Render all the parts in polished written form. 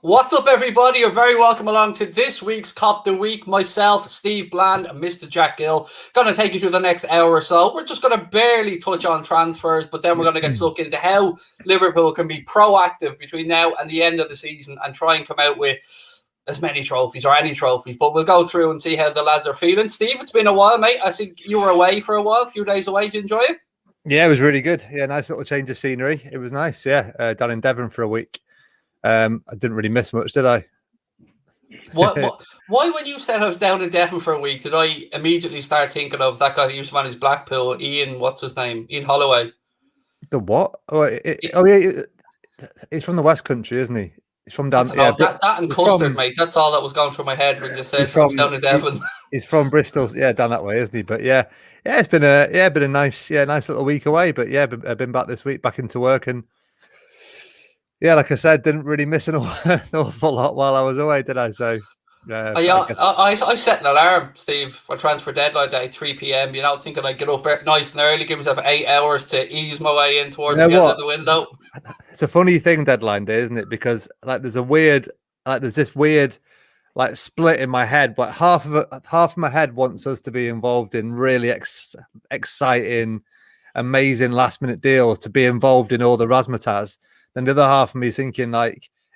What's up, everybody? You're very welcome along to this week's Cop the Week. Myself, Steve Bland, and Mr. Jack Gill going to take you through the next hour or so. We're just going to barely touch on transfers, but then we're going to get stuck into how Liverpool can be proactive between now and the end of the season and try and come out with as many trophies or any trophies. But we'll go through and see how the lads are feeling. Steve, it's been a while, mate. I think you were away for a while, a few days away. Did you enjoy it? Yeah, it was really good. Yeah, nice little change of scenery. It was nice. Yeah, down in Devon for a week. I didn't really miss much, did I? Why, when you said I was down in Devon for a week, did I immediately start thinking of that guy that used to manage Blackpool, Ian, what's his name? Ian Holloway. The what? Yeah, he's from the West Country, isn't he? He's from down there. Yeah, that and custard, mate. That's all that was going through my head when you said from down in Devon. He's from Bristol, yeah, down that way, isn't he? But yeah, it's been a nice little week away. But yeah, I've been back this week, back into work, and yeah, like I said, didn't really miss an awful lot while I was away, did I? So, I set an alarm, Steve, for transfer deadline day, 3 p.m. You know, thinking I'd get up nice and early, give myself 8 hours to ease my way in towards the end of the window. It's a funny thing, deadline day, isn't it? Because there's this weird split in my head. But half of my head wants us to be involved in really exciting, amazing last minute deals, to be involved in all the razzmatazz. Then the other half of me is thinking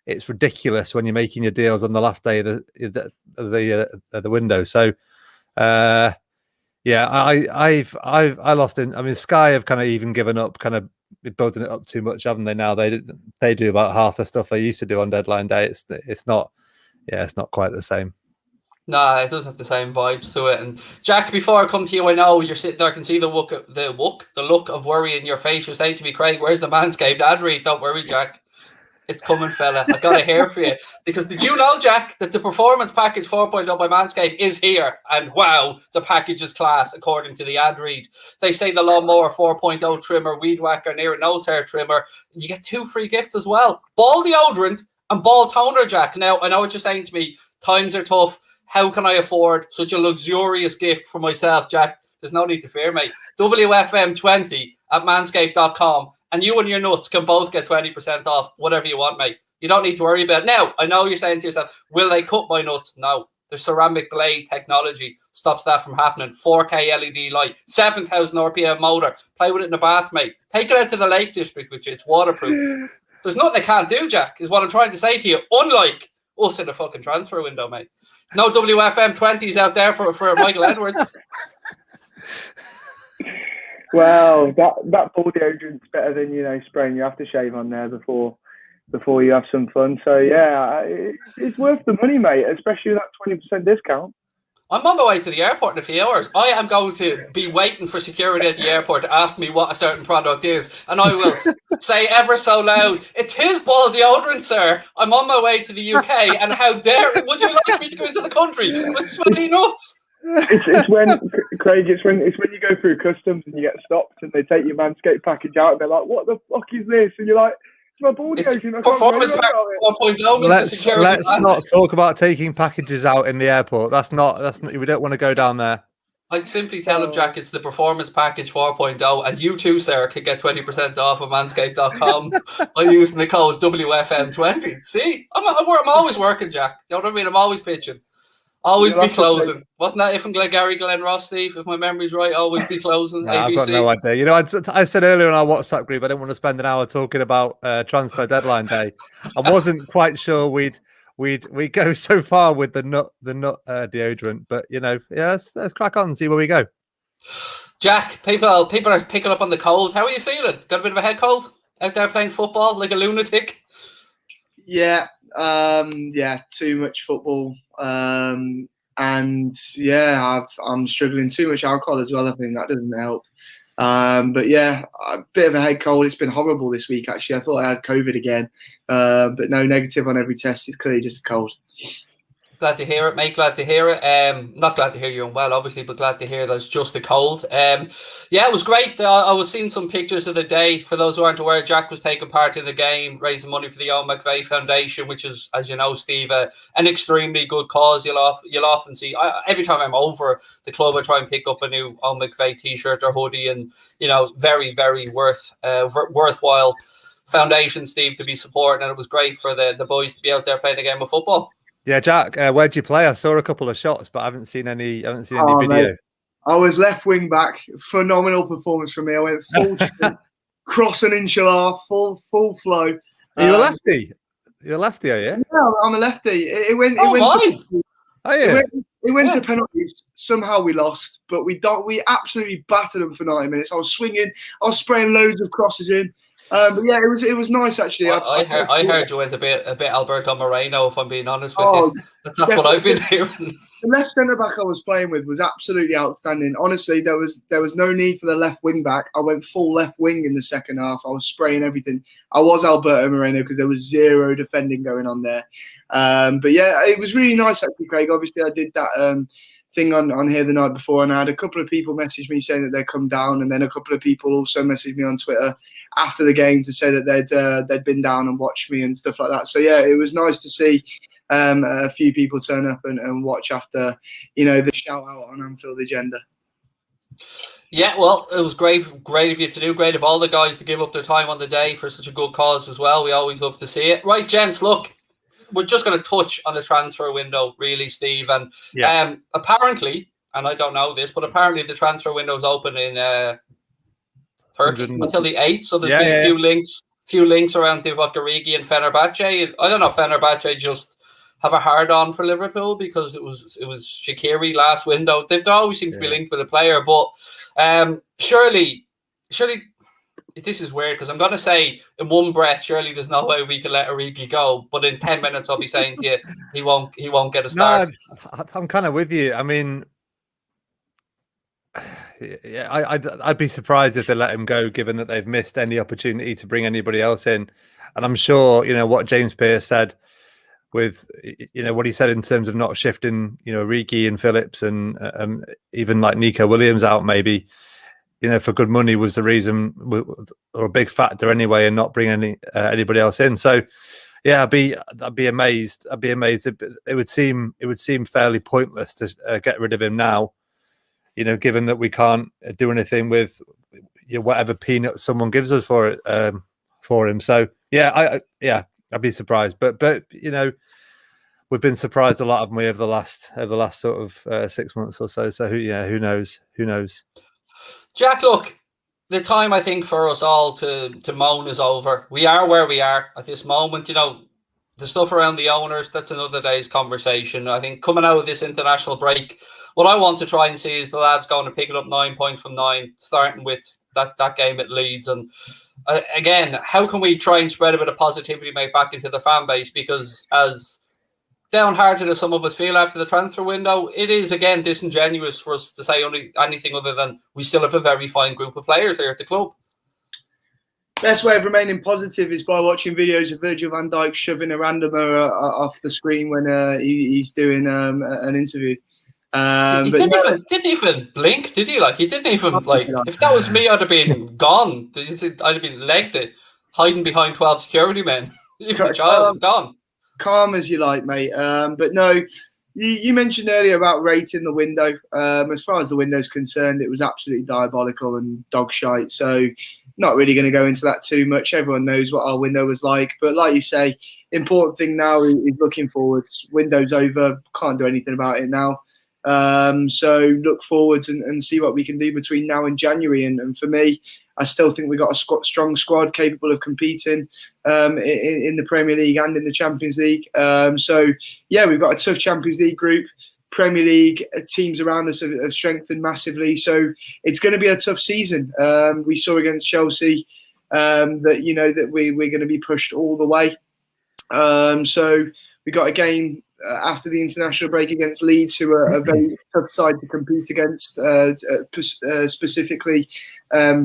it's ridiculous when you're making your deals on the last day of the window. So, I lost in. I mean, Sky have kind of even given up, kind of building it up too much, haven't they? Now they do about half the stuff they used to do on deadline day. It's not quite the same. No, it doesn't have the same vibes to it. And Jack, before I come to you, I know you're sitting there. I can see the look of worry in your face. You're saying to me, Craig, where's the Manscaped ad read? Don't worry, Jack. It's coming, fella. I got to hear for you. Because did you know, Jack, that the Performance Package 4.0 by Manscaped is here? And wow, the package is class, according to the ad read. They say the Lawnmower 4.0 trimmer, Weed Whacker, near nose hair trimmer. You get 2 free gifts as well. Ball deodorant and ball toner, Jack. Now, I know what you're saying to me. Times are tough. How can I afford such a luxurious gift for myself, Jack? There's no need to fear, mate. WFM20 at manscaped.com. And you and your nuts can both get 20% off whatever you want, mate. You don't need to worry about it. Now, I know you're saying to yourself, will they cut my nuts? No. The ceramic blade technology stops that from happening. 4K LED light, 7,000 RPM motor. Play with it in the bath, mate. Take it out to the Lake District with you. It's waterproof. There's nothing they can't do, Jack, is what I'm trying to say to you. Unlike us in the fucking transfer window, mate. No WFM 20s out there for Michael Edwards. Well, that ball deodorant's better than spraying your aftershave on there before you have some fun. So yeah, it's worth the money, mate. Especially with that 20% discount. I'm on my way to the airport in a few hours. I am going to be waiting for security at the airport to ask me what a certain product is, and I will say ever so loud, "It is ball deodorant, sir. I'm on my way to the UK, and how dare would you like me to go into the country with sweaty nuts?" It's when Craig. It's when you go through customs and you get stopped, and they take your Manscaped package out, and they're like, "What the fuck is this?" And you're like, "It's my ball deodorant." Performance pack 1.0. Let's not talk about taking packages out in the airport. That's not. We don't want to go down there. I'd simply tell them, Jack, it's the Performance Package 4.0, and you too, sir, can get 20% off of manscaped.com by using the code WFM20. See, I'm always working, Jack. You know what I mean? I'm always pitching. Always be closing. Wasn't that from Glengarry Glen Ross, Steve? If my memory's right, always be closing. No, I've got no idea. You know, I said earlier in our WhatsApp group, I didn't want to spend an hour talking about transfer deadline day. I wasn't quite sure we'd go so far with the nut deodorant, but let's crack on and see where we go. Jack, people are picking up on the cold. How are you feeling? Got a bit of a head cold out there playing football like a lunatic? Yeah, too much football. I'm struggling too much alcohol as well. I think that doesn't help. But yeah, a bit of a head cold. It's been horrible this week, actually. I thought I had COVID again, but no, negative on every test. It's clearly just a cold. Glad to hear it, mate. Glad to hear it. Not glad to hear you're unwell, obviously, but glad to hear that it's just a cold. Yeah, it was great. I was seeing some pictures of the day. For those who aren't aware, Jack was taking part in the game, raising money for the Owen McVeigh Foundation, which is, as you know, Steve, an extremely good cause. You'll often see, every time I'm over the club, I try and pick up a new Owen McVeigh t-shirt or hoodie, and very, very worthwhile foundation, Steve, to be supporting, and it was great for the boys to be out there playing a game of football. Yeah, Jack, where'd you play? I saw a couple of shots, but I haven't seen any video. Mate, I was left wing back. Phenomenal performance from me. I went full cross an inch and a half, full flow. Are you a lefty? You're a lefty, are you? Yeah, I'm a lefty. It went to penalties. Somehow we lost, but we absolutely battered them for 90 minutes. I was swinging, I was spraying loads of crosses in. But yeah, it was nice actually. I heard you went a bit Alberto Moreno, if I'm being honest with you. That's what I've been hearing. The left centre back I was playing with was absolutely outstanding. Honestly, there was no need for the left wing back. I went full left wing in the second half. I was spraying everything. I was Alberto Moreno because there was zero defending going on there. But yeah, it was really nice actually, Craig. Obviously, I did that thing on here the night before, and I had a couple of people message me saying that they'd come down, and then a couple of people also messaged me on Twitter after the game to say that they'd been down and watched me and stuff like that. So yeah, it was nice to see a few people turn up and watch after, the shout out on Anfield Agenda. Yeah, well, it was great of you to do. Great of all the guys to give up their time on the day for such a good cause as well. We always love to see it. Right, gents, look, we're just going to touch on the transfer window, really, Steve. And apparently, and I don't know this, but apparently the transfer window is open in Turkey until the 8th. So there's been a few links around Divock Origi and FENERBAHCE. I don't know if FENERBAHCE just have a hard on for Liverpool because it was Shaqiri last window. They always seem to be linked with a player, but surely this is weird because I'm going to say in one breath, surely there's no way we can let Origi go. But in 10 minutes, I'll be saying to you, he won't get a start. No, I'm kind of with you. I mean, yeah, I'd be surprised if they let him go, given that they've missed any opportunity to bring anybody else in. And I'm sure, what James Pearce said with, what he said in terms of not shifting, Origi and Phillips and even like Nico Williams out, maybe, for good money was the reason, or a big factor anyway, and not bring anybody else in. So, yeah, I'd be amazed. I'd be amazed. It would seem fairly pointless to get rid of him now. Given that we can't do anything with whatever peanut someone gives us for him. So yeah, I'd be surprised. But we've been surprised a lot, haven't we, over the last sort of 6 months or so. So who knows? Who knows? Jack, look, the time I think for us all to moan is over. We are where we are at this moment. The stuff around the owners, that's another day's conversation. I think coming out of this international break, what I want to try and see is the lads going to pick it up 9 points from 9, starting with that game at Leeds. And again, how can we try and spread a bit of positivity, mate, back into the fan base? Because as downhearted as some of us feel after the transfer window, it is, again, disingenuous for us to say anything other than we still have a very fine group of players here at the club. Best way of remaining positive is by watching videos of Virgil van Dijk shoving a randomer off the screen when he's doing an interview. He didn't even blink, did he? He didn't even if that was me, I'd have been gone. I'd have been legged it, hiding behind 12 security men. Even a child, gone. Calm as you like, mate. But no, you mentioned earlier about rating the window. As far as the window's concerned, it was absolutely diabolical and dog shite. So not really going to go into that too much. Everyone knows what our window was like. But like you say, important thing now is looking forwards. Window's over. Can't do anything about it now. So look forwards and see what we can do between now and January. And for me, I still think we've got a strong squad capable of competing in the Premier League and in the Champions League. So, yeah, we've got a tough Champions League group. Premier League teams around us have strengthened massively. So it's going to be a tough season. We saw against Chelsea that we're going to be pushed all the way. So we got a game after the international break against Leeds, who are a very tough side to compete against, specifically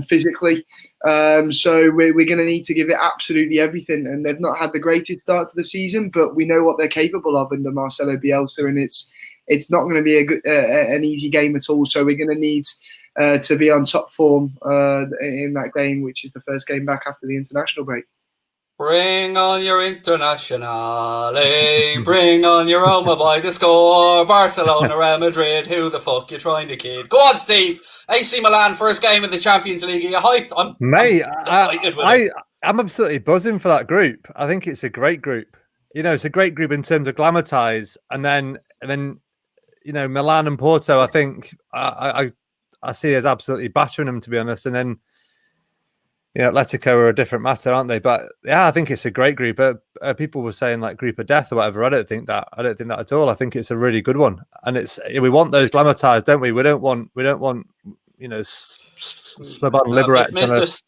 physically. So we're going to need to give it absolutely everything. And they've not had the greatest start to the season, but we know what they're capable of under Marcelo Bielsa, and it's not going to be an easy game at all. So we're going to need to be on top form in that game, which is the first game back after the international break. Bring on your international, bring on your Roma boy to score. Barcelona, Real Madrid, who the fuck you trying to kid? Go on, Steve. AC Milan, first game of the Champions League. Are you hyped? I'm absolutely buzzing for that group. I think it's a great group. It's a great group in terms of glamatize, and then Milan and Porto. I think I see as absolutely battering them, to be honest. And then Atletico are a different matter, aren't they? But yeah, I think it's a great group. People were saying like group of death or whatever. I don't think that at all. I think it's a really good one, and we want those glamorized, don't we? We don't want Slobodan Liberec.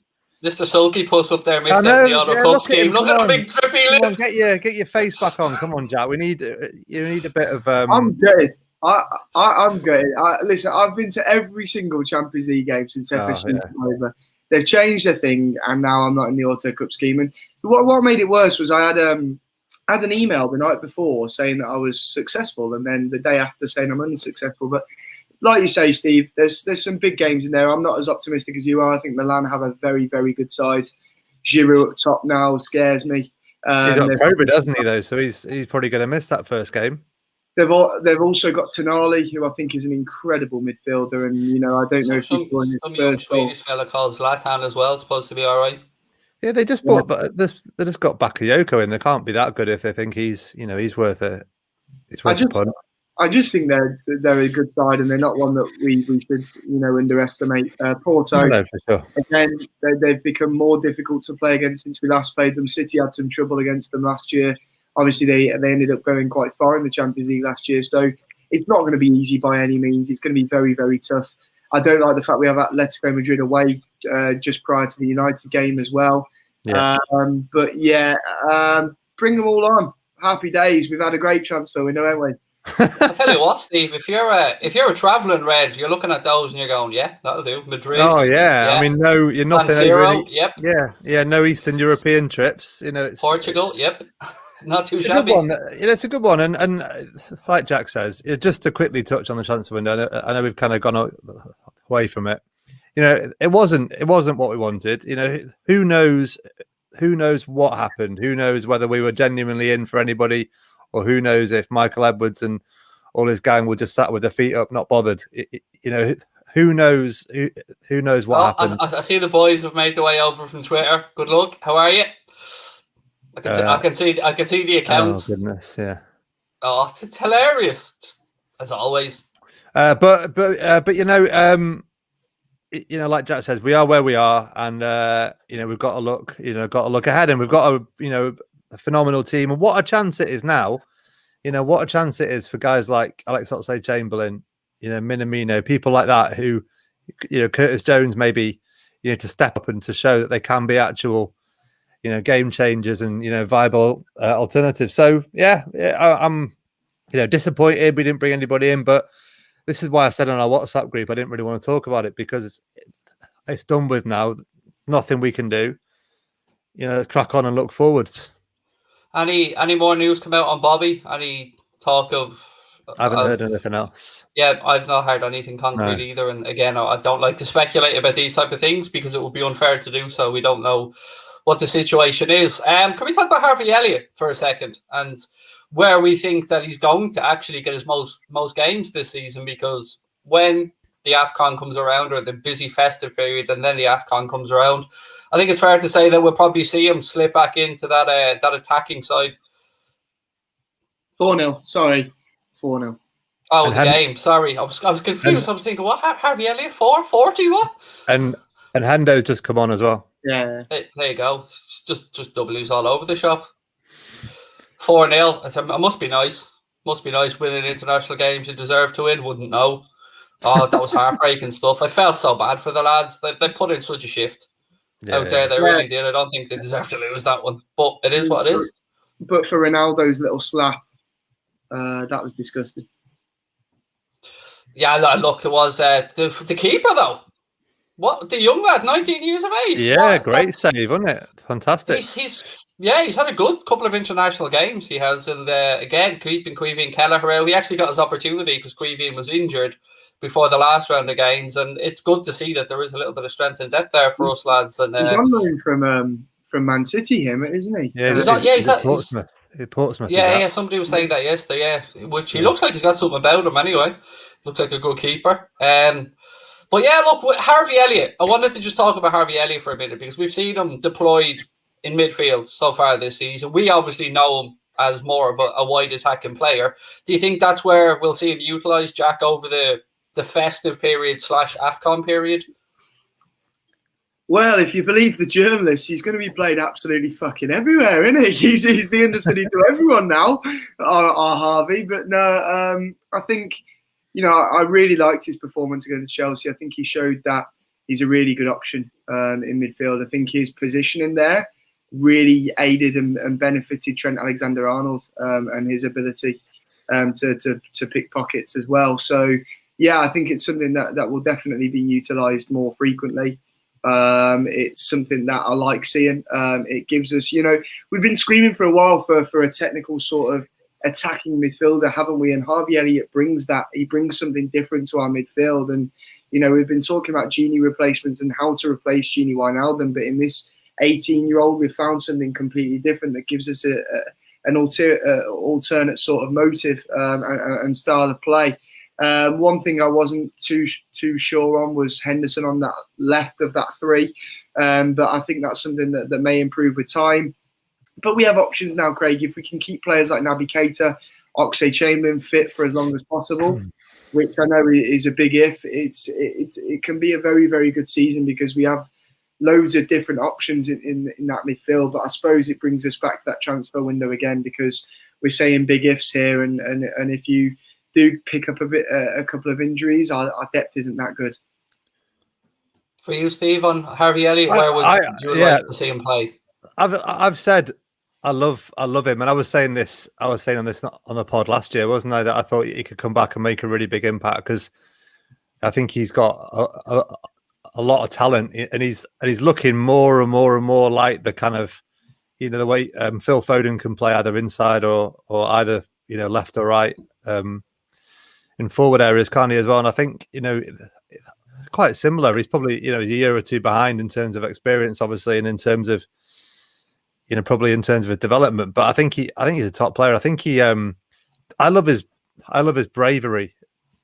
Mr. Sulky puts up there, Mr. The Auto Club scheme. Look at the big drippy lip. Get your face back on. Come on, Jack. You need a bit of. I'm good. I'm good. Listen, I've been to every single Champions League game since FSG over. They've changed their thing, and now I'm not in the Auto Cup scheme. And what made it worse was I had an email the night before saying that I was successful, and then the day after saying I'm unsuccessful. But like you say, Steve, there's some big games in there. I'm not as optimistic as you are. I think Milan have a very, very good side. Giroud up top now scares me. He's got COVID, doesn't he, though? So he's probably going to miss that first game. They've also got Tonali, who I think is an incredible midfielder, and I don't know if he's going some young Swedish fella called Zlatan as well, supposed to be all right. Yeah, they just bought, but they just got Bakayoko in. They can't be that good if they think he's worth a punt. I just think they're a good side, and they're not one that we should underestimate. Porto, no, for sure. Again, they've become more difficult to play against since we last played them. City had some trouble against them last year. Obviously, they ended up going quite far in the Champions League last year, so it's not going to be easy by any means. It's going to be very, very tough. I don't like the fact we have Atletico Madrid away just prior to the United game as well. Yeah. But yeah, bring them all on. Happy days. We've had a great transfer window, haven't we? I'll tell you what, Steve. If you're a travelling red, you're looking at those and you're going, yeah, that'll do. Madrid. Oh yeah. I mean, no, you're not really. Yep. Yeah. No Eastern European trips. It's Portugal. Yep. Not too shabby. It's a good one, and like Jack says, just to quickly touch on the transfer window. I know we've kind of gone away from it. It wasn't what we wanted. Who knows what happened? Who knows whether we were genuinely in for anybody, or who knows if Michael Edwards and all his gang were just sat with their feet up, not bothered. Who knows? Who knows what happened? I see the boys have made their way over from Twitter. Good luck. How are you? I can see the accounts. Oh goodness, yeah. Oh, it's hilarious, just as always. But like Jack says, we are where we are, and we've got to look ahead, and we've got a phenomenal team, and what a chance it is now. What a chance it is for guys like Alex Oxlade-Chamberlain, Minamino, people like that who, Curtis Jones maybe, to step up and to show that they can be actual, game changers and viable alternatives. So yeah, I'm disappointed we didn't bring anybody in, but this is why I said on our WhatsApp group I didn't really want to talk about it, because it's done with now. Nothing we can do. Let's crack on and look forwards. Any more news come out on Bobby? Any talk of? I haven't heard anything else. Yeah, I've not heard anything concrete either. And again, I don't like to speculate about these type of things because it would be unfair to do so. We don't know what the situation is. Can we talk about Harvey Elliott for a second and where we think that he's going to actually get his most games this season? Because when the AFCON comes around, or the busy festive period, and then the AFCON comes around, I think it's fair to say that we'll probably see him slip back into that attacking side. 4-0. Sorry, it's 4-0. Oh, the game. Sorry, I was confused. I was thinking, what? Harvey Elliott 440? What? And Hendo's just come on as well. Yeah. There you go. It's just W's all over the shop. 4-0. It must be nice. Must be nice winning international games. You deserve to win. Wouldn't know. Oh, that was heartbreaking stuff. I felt so bad for the lads. They put in such a shift out there. They really did. I don't think they deserve to lose that one. But it is what it is. But for Ronaldo's little slap, that was disgusting. Yeah, look, it was the keeper, though. What, the young lad, 19 years of age? Yeah, great save, wasn't it? Fantastic. He's had a good couple of international games. He has, and again, keeping Queeveen Kelleher out. He actually got his opportunity because Queeveen was injured before the last round of games, and it's good to see that there is a little bit of strength and depth there for us lads. And he's on loan from Man City, isn't he? Yeah, he's at Portsmouth. Portsmouth. Yeah. Somebody was saying that yesterday. Yeah, which he looks like he's got something about him anyway. Looks like a good keeper. But yeah, look, with Harvey Elliott, I wanted to just talk about Harvey Elliott for a minute because we've seen him deployed in midfield so far this season. We obviously know him as more of a wide attacking player. Do you think that's where we'll see him utilised, Jack, over the festive period / AFCON period? Well, if you believe the journalists, he's going to be played absolutely fucking everywhere, isn't he? He's the understudy to everyone now, our Harvey. But no, I think, I really liked his performance against Chelsea. I think he showed that he's a really good option in midfield. I think his positioning there really aided and benefited Trent Alexander-Arnold and his ability to pick pockets as well. So, yeah, I think it's something that will definitely be utilised more frequently. It's something that I like seeing. It gives us, we've been screaming for a while for a technical sort of attacking midfielder, haven't we? And Harvey Elliott brings that. He brings something different to our midfield. And, we've been talking about Genie replacements and how to replace Genie Wijnaldum, but in this 18-year-old, we've found something completely different that gives us an alternate sort of motive and style of play. One thing I wasn't too sure on was Henderson on that left of that three, but I think that's something that may improve with time. But we have options now, Craig. If we can keep players like Naby Keita, Oxlade-Chamberlain fit for as long as possible, which I know is a big if, it can be a very, very good season because we have loads of different options in that midfield. But I suppose it brings us back to that transfer window again because we're saying big ifs here, and if you do pick up a couple of injuries, our depth isn't that good. For you, Steve, on Harvey Elliott, where would you like to see him play? I've said I love him, and I was saying on this on the pod last year, wasn't I? That I thought he could come back and make a really big impact because I think he's got a lot of talent, and he's looking more and more and more like the kind of the way Phil Foden can play either inside or either left or right. In forward areas, can't he, as well? And I think, quite similar. He's probably, a year or two behind in terms of experience, obviously, and in terms of, probably in terms of his development. But I think he's a top player. I think I love his bravery.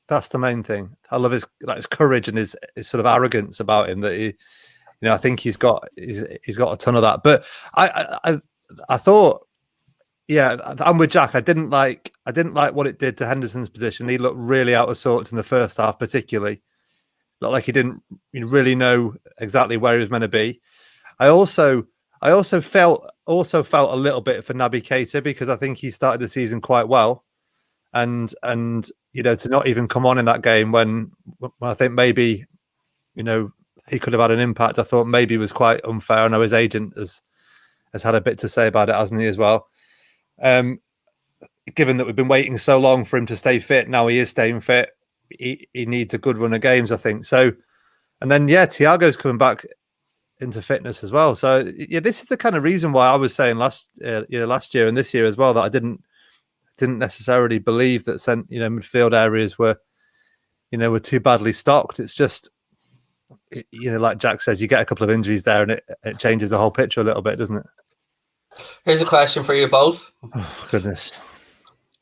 That's the main thing. I love his courage and his sort of arrogance about him that he, I think he's got a ton of that. But I thought, yeah, I'm with Jack. I didn't like what it did to Henderson's position. He looked really out of sorts in the first half, particularly. Looked like he didn't really know exactly where he was meant to be. I also felt a little bit for Naby Keita because I think he started the season quite well, and to not even come on in that game when I think maybe he could have had an impact. I thought maybe was quite unfair. I know his agent has had a bit to say about it, hasn't he, as well? Given that we've been waiting so long for him to stay fit, now he is staying fit. He needs a good run of games, I think. So, and then Thiago's coming back into fitness as well. So this is the kind of reason why I was saying last year and this year as well that I didn't necessarily believe that midfield areas were too badly stocked. It's just like Jack says, you get a couple of injuries there and it changes the whole picture a little bit, doesn't it? Here's a question for you both. Oh, goodness.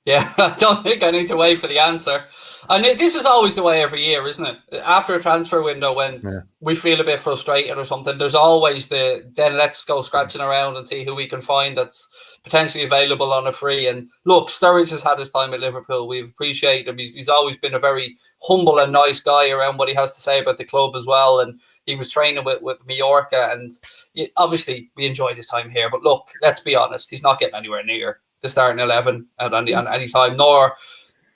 Yeah, I don't think I need to wait for the answer. And this is always the way every year, isn't it? After a transfer window, when we feel a bit frustrated or something, there's always then let's go scratching around and see who we can find that's potentially available on a free. And look, Sturridge has had his time at Liverpool. We appreciate him. He's always been a very humble and nice guy around what he has to say about the club as well. And he was training with Mallorca, and obviously we enjoyed his time here. But look, let's be honest, he's not getting anywhere near the starting 11 at any time, nor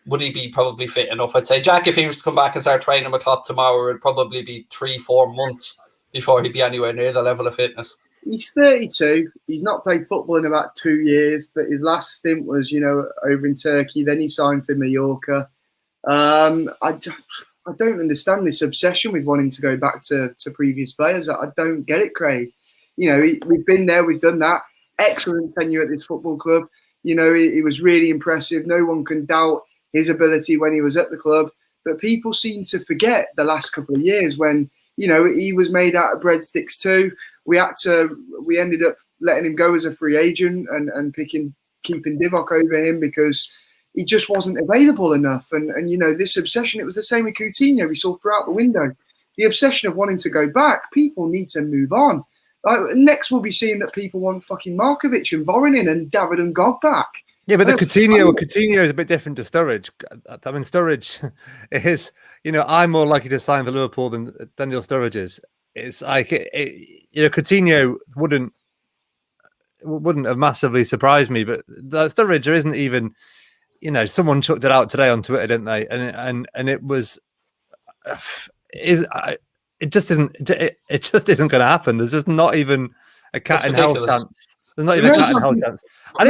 would he be probably fit enough. I'd say, Jack, if he was to come back and start training with Klopp tomorrow, it'd probably be 3-4 months before he'd be anywhere near the level of fitness. He's 32. He's not played football in about 2 years. But his last stint was, over in Turkey. Then he signed for Mallorca. I don't understand this obsession with wanting to go back to previous players. I don't get it, Craig. We've been there, we've done that. Excellent tenure at this football club. He was really impressive. No one can doubt his ability when he was at the club. But people seem to forget the last couple of years when, he was made out of breadsticks too. We ended up letting him go as a free agent and keeping Divock over him because he just wasn't available enough. And this obsession, it was the same with Coutinho we saw throughout the window. The obsession of wanting to go back, people need to move on. Next, we'll be seeing that people want fucking Markovic and Voronin and David and God back. Yeah, but the Coutinho is a bit different to Sturridge. I mean, Sturridge is, I'm more likely to sign for Liverpool than Daniel Sturridge is. It's like, Coutinho wouldn't have massively surprised me, but Sturridge isn't even, someone chucked it out today on Twitter, didn't they? And it was, it just isn't going to happen. There's just not even a cat in hell chance. There's not even a cat in hell chance. I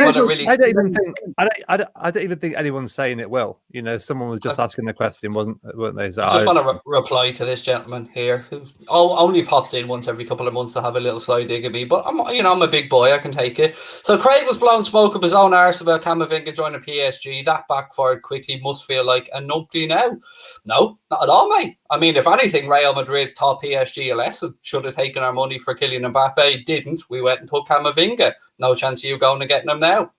don't even think anyone's saying it will. Someone was just asking the question, weren't they? So I just want to reply to this gentleman here who only pops in once every couple of months to have a little sly dig at me. But I'm a big boy, I can take it. So Craig was blowing smoke up his own arse about Camavinga joining PSG. That backfired quickly. Must feel like a numpty now. No, not at all, mate. I mean, if anything, Real Madrid taught PSG a lesson. Should have taken our money for Kylian Mbappe. Didn't. We went and took Camavinga. No chance of you going and getting him now.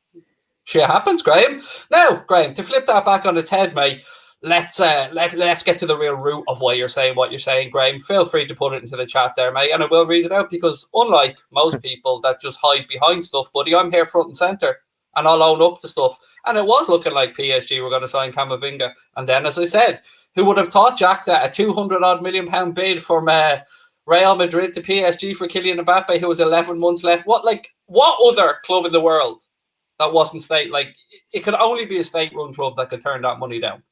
Shit happens, Graham. Now, Graham, to flip that back on its head, mate, let's get to the real root of why you're saying what you're saying, Graham. Feel free to put it into the chat there, mate, and I will read it out because unlike most people that just hide behind stuff, buddy, I'm here front and centre and I'll own up to stuff. And it was looking like PSG were going to sign Camavinga. And then, as I said, who would have thought, Jack, that a £200 million bid from Real Madrid to PSG for Kylian Mbappe, who was 11 months left? What other club in the world that wasn't state, it could only be a state-run club that could turn that money down?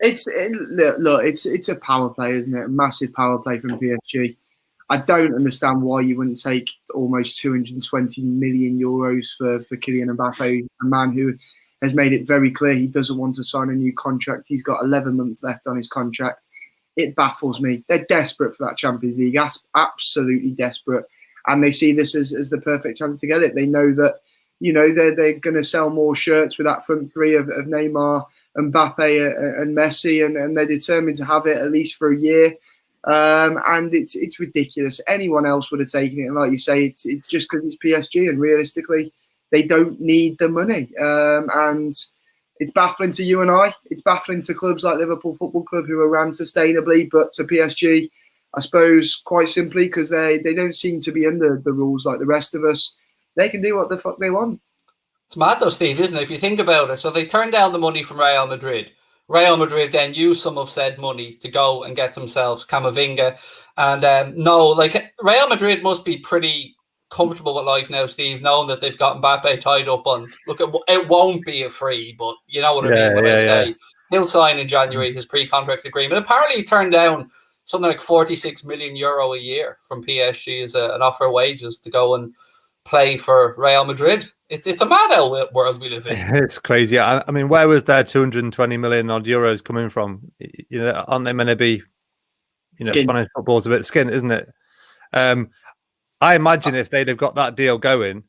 It's a power play, isn't it? A massive power play from PSG. I don't understand why you wouldn't take almost 220 million euros for Kylian Mbappe, a man who has made it very clear he doesn't want to sign a new contract. He's got 11 months left on his contract. It baffles me. They're desperate for that Champions League, absolutely desperate. And they see this as the perfect chance to get it. They know that, they're going to sell more shirts with that front three of Neymar, Mbappe and Messi, and they're determined to have it at least for a year. And it's ridiculous. Anyone else would have taken it. And like you say, it's just because it's PSG, and realistically, they don't need the money. And it's baffling to you and I. It's baffling to clubs like Liverpool Football Club who are ran sustainably, but to PSG, I suppose quite simply because they don't seem to be under the rules like the rest of us. They can do what the fuck they want. It's mad though, Steve, isn't it? If you think about it. So they turned down the money from Real Madrid. Real Madrid then used some of said money to go and get themselves Camavinga. And Real Madrid must be pretty comfortable with life now, Steve, knowing that they've got Mbappe tied up on. Look, it won't be a free, but you know what I mean when I say he'll sign in January his pre-contract agreement. Apparently, he turned down something like €46 million a year from PSG as an offer of wages to go and play for Real Madrid. It's a mad world we live in. It's crazy. I mean, where was their 220 million odd euros coming from? Aren't they meant to be? Spanish football's a bit skint, isn't it? I imagine if they'd have got that deal going,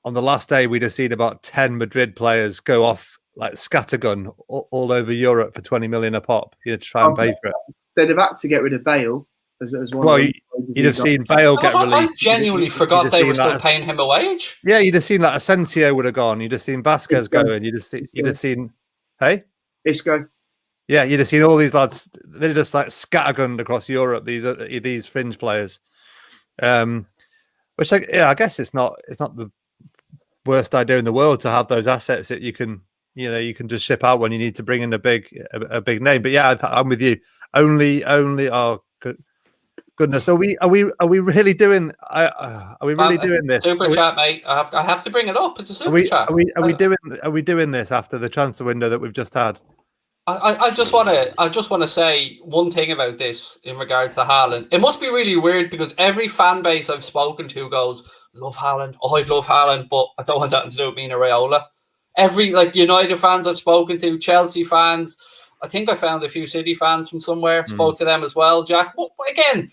on the last day we'd have seen about 10 Madrid players go off like scattergun all over Europe for 20 million a pop. To try and pay for it. They'd have had to get rid of Bale. As one well, you'd have seen Bale get released. I genuinely forgot they were still paying him a wage. Yeah, you'd have seen like Asensio would have gone. You'd have seen Vasquez going. You'd have seen, hey, Isco. Yeah, you'd have seen all these lads. They're just like scattergunned across Europe. These fringe players, which I guess it's not the worst idea in the world to have those assets that you can just ship out when you need to bring in a big name. But yeah, I'm with you. Only goodness, are we really doing? Are we really doing this? Super chat, mate. I have to bring it up. It's a super chat. Are we doing this after the transfer window that we've just had? I just want to say one thing about this in regards to Haaland. It must be really weird because every fan base I've spoken to goes, "Love Haaland. Oh, I'd love Haaland, but I don't want that to do with Mino Raiola." Every United fans I've spoken to, Chelsea fans. I think I found a few City fans from somewhere, spoke to them as well, Jack. Well, again,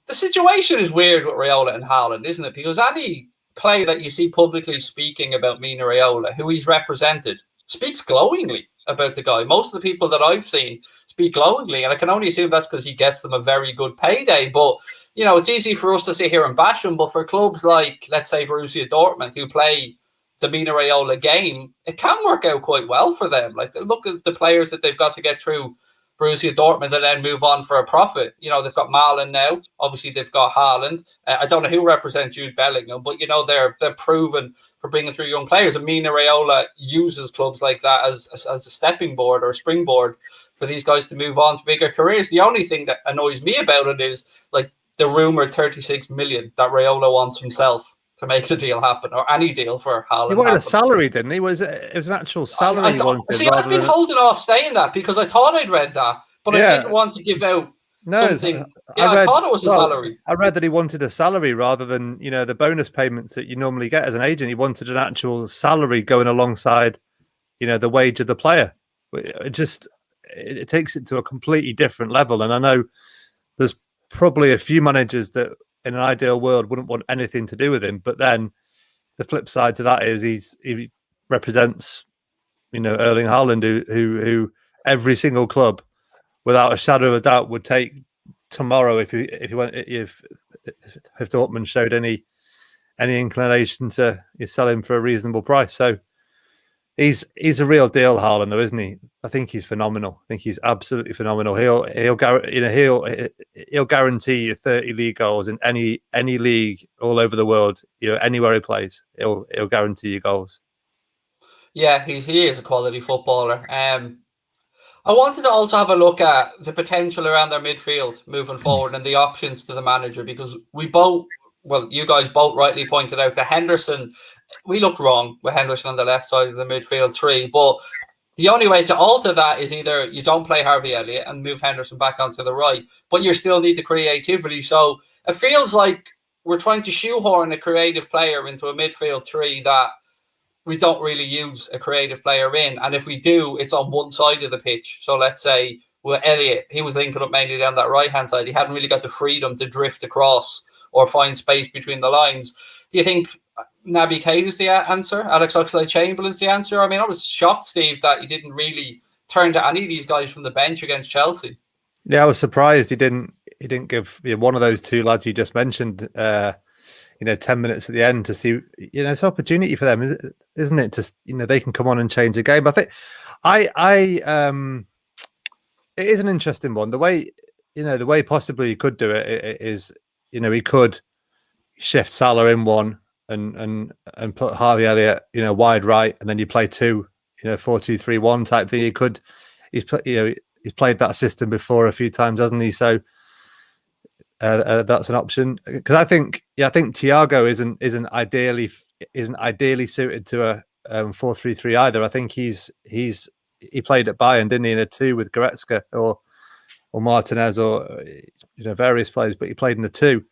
the situation is weird with Raiola and Haaland, isn't it? Because any player that you see publicly speaking about Mino Raiola, who he's represented, speaks glowingly about the guy. Most of the people that I've seen speak glowingly, and I can only assume that's because he gets them a very good payday. But, it's easy for us to sit here and bash him, but for clubs like, let's say, Borussia Dortmund, who play the Mino Raiola game, it can work out quite well for them. Like, look at the players that they've got to get through Borussia Dortmund and then move on for a profit. You know, they've got Malen now. Obviously, they've got Haaland. I don't know who represents Jude Bellingham, but, you know, they're proven for bringing through young players. And Mina Raiola uses clubs like that as a stepping board or a springboard for these guys to move on to bigger careers. The only thing that annoys me about it is, like, the rumored 36 million that Raiola wants himself to make the deal happen, or any deal for Haaland. He wanted a salary, didn't he? It was an actual salary he wanted. See, I've been holding off saying that because I thought I'd read that, but I didn't want to give out something. I thought it was a salary. I read that he wanted a salary rather than, you know, the bonus payments that you normally get as an agent. He wanted an actual salary going alongside, you know, the wage of the player. It takes it to a completely different level. And I know there's probably a few managers that in an ideal world wouldn't want anything to do with him, but then the flip side to that is he represents, you know, Erling Haaland, who every single club, without a shadow of a doubt, would take tomorrow if Dortmund showed any inclination to sell him for a reasonable price. So he's a real deal, Haaland, though, isn't he? I think he's phenomenal. I think he's absolutely phenomenal. He'll guarantee you 30 league goals in any league all over the world. You know, anywhere he plays, he'll guarantee you goals. Yeah, he is a quality footballer. I wanted to also have a look at the potential around their midfield moving forward and the options to the manager, because you guys both rightly pointed out that Henderson, we looked wrong with Henderson on the left side of the midfield three, but the only way to alter that is either you don't play Harvey Elliott and move Henderson back onto the right, but you still need the creativity. So it feels like we're trying to shoehorn a creative player into a midfield three that we don't really use a creative player in. And if we do, it's on one side of the pitch. So let's say with Elliott, he was linking up mainly down that right-hand side. He hadn't really got the freedom to drift across or find space between the lines. Do you think Naby Keita is the answer? Alex Oxlade-Chamberlain's the answer? I mean, I was shocked, Steve, that he didn't really turn to any of these guys from the bench against Chelsea. Yeah, I was surprised he didn't give one of those two lads you just mentioned 10 minutes at the end to see, it's an opportunity for them, isn't it? To, they can come on and change the game. I think it is an interesting one. The way possibly he could do it is, he could shift Salah in one and put Harvey Elliott, wide right, and then you play two, 4-2-3-1 type thing. He's played that system before a few times, hasn't he? So that's an option, because I think Thiago isn't ideally suited to a 4-3-3 either. I think he played at Bayern, didn't he, in a 2 with Goretzka or Martinez or various players, but he played in a 2.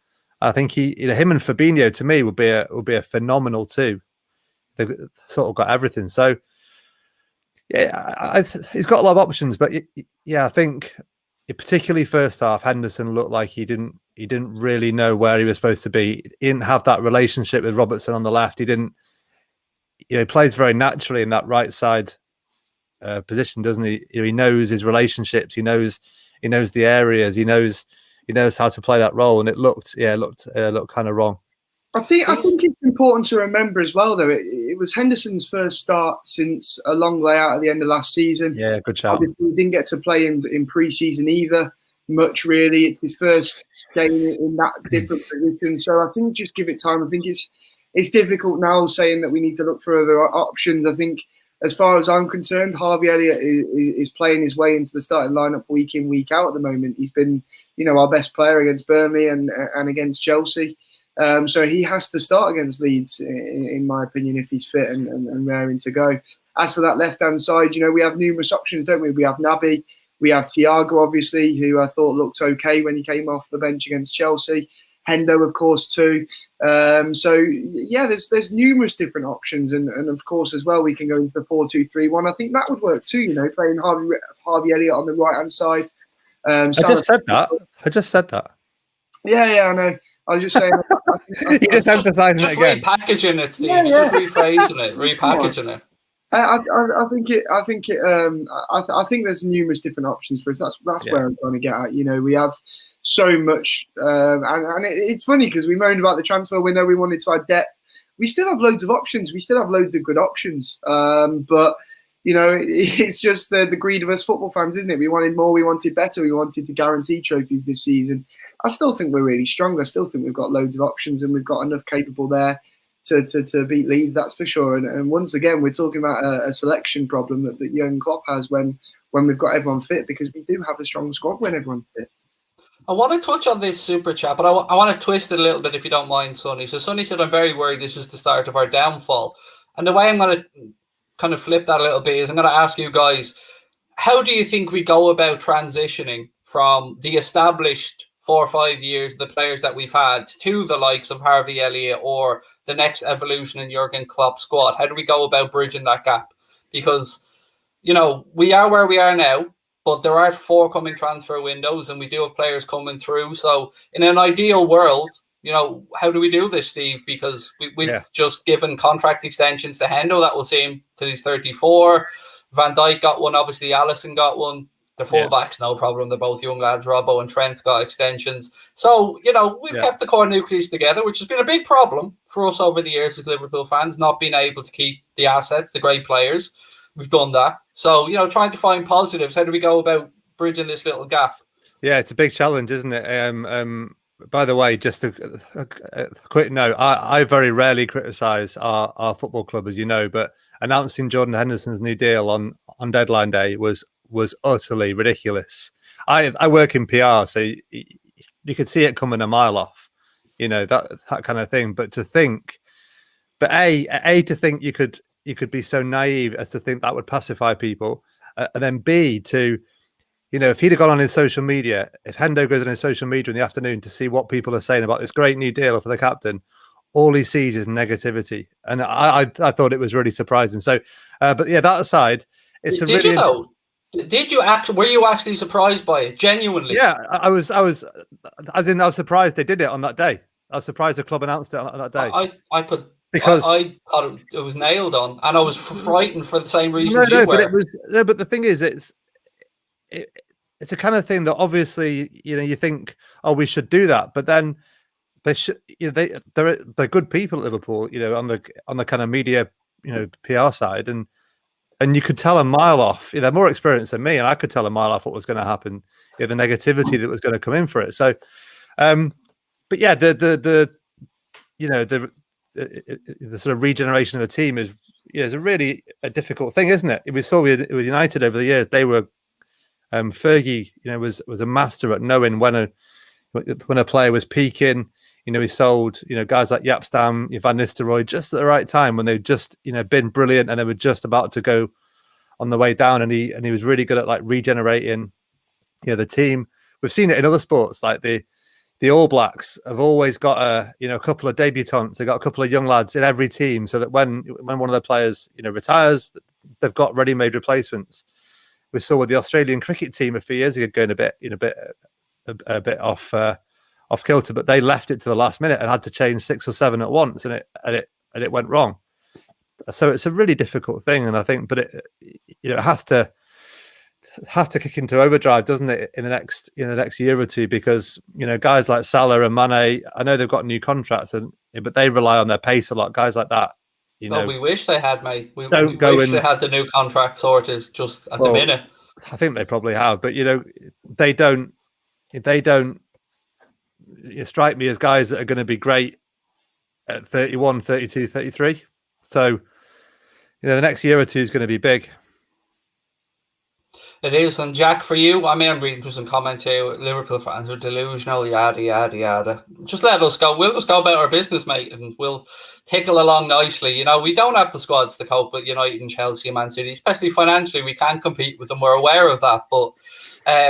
I think him and Fabinho to me would be a phenomenal 2. They've sort of got everything. So yeah, he's got a lot of options, but I think particularly first half, Henderson looked like he didn't really know where he was supposed to be. He didn't have that relationship with Robertson on the left. He didn't. He plays very naturally in that right side position, doesn't he? He knows his relationships. He knows the areas. He knows how to play that role, and it looked kind of wrong. I think it's important to remember as well, though, it was Henderson's first start since a long layout at the end of last season. Yeah, good shout. Obviously, he didn't get to play in pre-season either, much really. It's his first game in that different position. So I think just give it time. I think it's difficult now saying that we need to look for other options. I think as far as I'm concerned, Harvey Elliott is playing his way into the starting lineup week in, week out at the moment. He's been, our best player against Burnley and against Chelsea. So he has to start against Leeds, in my opinion, if he's fit and raring to go. As for that left-hand side, we have numerous options, don't we? We have Naby, we have Thiago, obviously, who I thought looked okay when he came off the bench against Chelsea. Hendo, of course, too. So yeah, there's numerous different options, and of course as well we can go into the 4-2-3-1. I think that would work too. Playing Harvey Elliott on the right-hand side. I just said that. Yeah, I know. I was just saying. You just emphasising it again. Repackaging it, Steve. Yeah. Just rephrasing it, repackaging it. I think there's numerous different options for us. That's where I'm trying to get at. We have so much, and it's funny because we moaned about the transfer window. We wanted to add depth. We still have loads of options. We still have loads of good options. But you know, it's just the greed of us football fans, isn't it? We wanted more, we wanted better, we wanted to guarantee trophies this season. I still think we're really strong. I still think we've got loads of options and we've got enough capable there to beat Leeds, that's for sure. And once again, we're talking about a selection problem that Jurgen Klopp has when we've got everyone fit, because we do have a strong squad when everyone's fit. I want to touch on this super chat, but I want to twist it a little bit if you don't mind, Sonny. So Sonny said, I'm very worried this is the start of our downfall. And the way I'm going to kind of flip that a little bit is I'm going to ask you guys, how do you think we go about transitioning from the established 4 or 5 years, the players that we've had, to the likes of Harvey Elliott or the next evolution in Jurgen Klopp's squad? How do we go about bridging that gap? Because, you know, we are where we are now, but there are forthcoming transfer windows and we do have players coming through. So in an ideal world, you know, how do we do this, Steve? Because we've just given contract extensions to Hendo that will see him till he's 34. Van Dijk got one, obviously Alisson got one. The fullbacks, no problem. They're both young lads. Robbo and Trent got extensions. So, you know, we've kept the core nucleus together, which has been a big problem for us over the years as Liverpool fans, not being able to keep the assets, the great players. We've done that. So, you know, trying to find positives. How do we go about bridging this little gap? Yeah, it's a big challenge, isn't it? By the way, just a quick note, I very rarely criticise our football club, as you know, but announcing Jordan Henderson's new deal on deadline day was utterly ridiculous. I work in PR, so you could see it coming a mile off, you know, that kind of thing. But to think, to think you could be so naive as to think that would pacify people, and then B, to, you know, if he'd have gone on his social media, if Hendo goes on his social media in the afternoon to see what people are saying about this great new deal for the captain, all he sees is negativity, and I thought it was really surprising. So, but yeah, that aside, it's Did you actually? Were you actually surprised by it? Genuinely? Yeah, I was surprised they did it on that day. I was surprised the club announced it on that day. I thought it was nailed on, and I was frightened for the same reasons you were. But the thing is, it's a kind of thing that obviously, you know, you think, oh, we should do that, but then they should, you know, they're good people at Liverpool, you know, on the kind of media, you know, PR side, and you could tell a mile off. They're more experienced than me, and I could tell a mile off what was going to happen, you know, the negativity that was going to come in for it. So, but yeah, the sort of regeneration of the team is, you know, is a really difficult thing, isn't it? We saw with United over the years, they were Fergie, you know, was a master at knowing when a player was peaking. You know, he sold, you know, guys like Yapstam, Van Nistelrooy just at the right time when they'd just, you know, been brilliant and they were just about to go on the way down. And he was really good at like regenerating, you know, the team. We've seen it in other sports, like the All Blacks have always got a couple of debutants. They've got a couple of young lads in every team, so that when one of the players, you know, retires, they've got ready-made replacements. We saw with the Australian cricket team a few years ago going a bit off kilter, but they left it to the last minute and had to change 6 or 7 at once, and it went wrong. So it's a really difficult thing, and I think, but it has to kick into overdrive, doesn't it, in the next year or two, because, you know, guys like Salah and Mane, I know they've got new contracts, but they rely on their pace a lot. Guys like that, you know, we wish they had, mate. We wish they had the new contract sorted just at the minute. I think they probably have, but, you know, they don't strike me as guys that are going to be great at 31, 32, 33. So, you know, the next year or two is going to be big. It is. And Jack, for you, I mean, I'm reading through some comments here. Liverpool fans are delusional, yada, yada, yada. Just let us go. We'll just go about our business, mate, and we'll tickle along nicely. You know, we don't have the squads to cope with United and Chelsea and Man City, especially financially. We can't compete with them. We're aware of that. But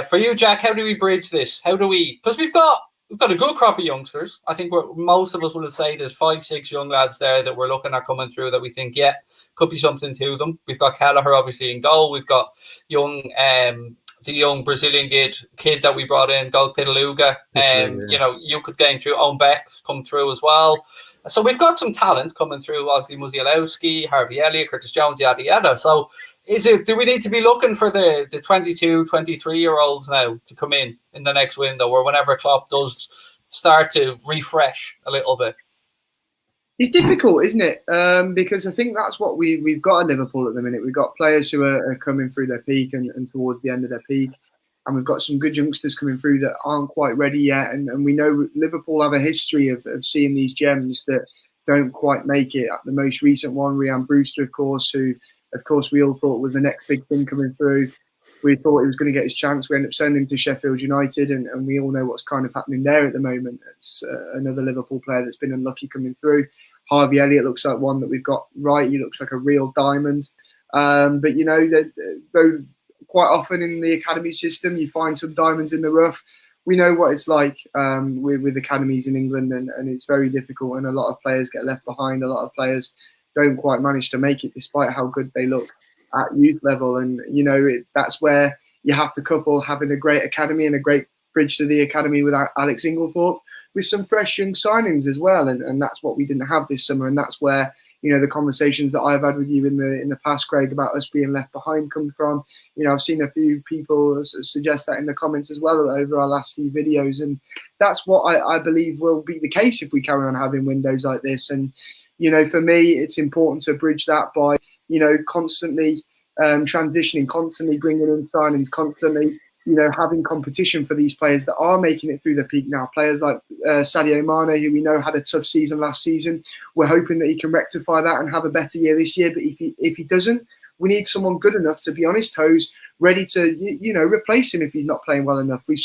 for you, Jack, how do we bridge this? How do we... Because we've got a good crop of youngsters. I think most of us would say there's 5-6 young lads there that we're looking at coming through that we think, yeah, could be something to them. We've got Kelleher obviously in goal. We've got the young Brazilian kid that we brought in, Gold Pitaluga. You know, you could gain through. Owen Beck's come through as well. So we've got some talent coming through. Obviously, Musialowski, Harvey Elliott, Curtis Jones, yada yada. So do we need to be looking for the 22, 23-year-olds now to come in the next window, or whenever Klopp does start to refresh a little bit? It's difficult, isn't it? Because I think that's what we've got at Liverpool at the minute. We've got players who are coming through their peak and towards the end of their peak. And we've got some good youngsters coming through that aren't quite ready yet. And we know Liverpool have a history of seeing these gems that don't quite make it. The most recent one, Ryan Brewster, of course, who, of course, we all thought was the next big thing coming through. We thought he was going to get his chance. We ended up sending him to Sheffield United, and we all know what's kind of happening there at the moment. It's another Liverpool player that's been unlucky coming through. Harvey Elliott looks like one that we've got right. He looks like a real diamond. But, you know, though quite often in the academy system, you find some diamonds in the rough. We know what it's like with academies in England, and it's very difficult. And a lot of players get left behind. A lot of players don't quite manage to make it despite how good they look at youth level. And, you know, that's where you have to couple having a great academy and a great bridge to the academy with Alex Inglethorpe with some fresh young signings as well. And that's what we didn't have this summer. And that's where, you know, the conversations that I've had with you in the past, Craig, about us being left behind come from. You know, I've seen a few people suggest that in the comments as well over our last few videos. And that's what I believe will be the case if we carry on having windows like this. And, you know, for me, it's important to bridge that by, you know, constantly transitioning, constantly bringing in signings, constantly, you know, having competition for these players that are making it through the peak now. Players like Sadio Mane, who we know had a tough season last season. We're hoping that he can rectify that and have a better year this year. But if he doesn't, we need someone good enough, to be honest, who's ready to, you know, replace him if he's not playing well enough. We've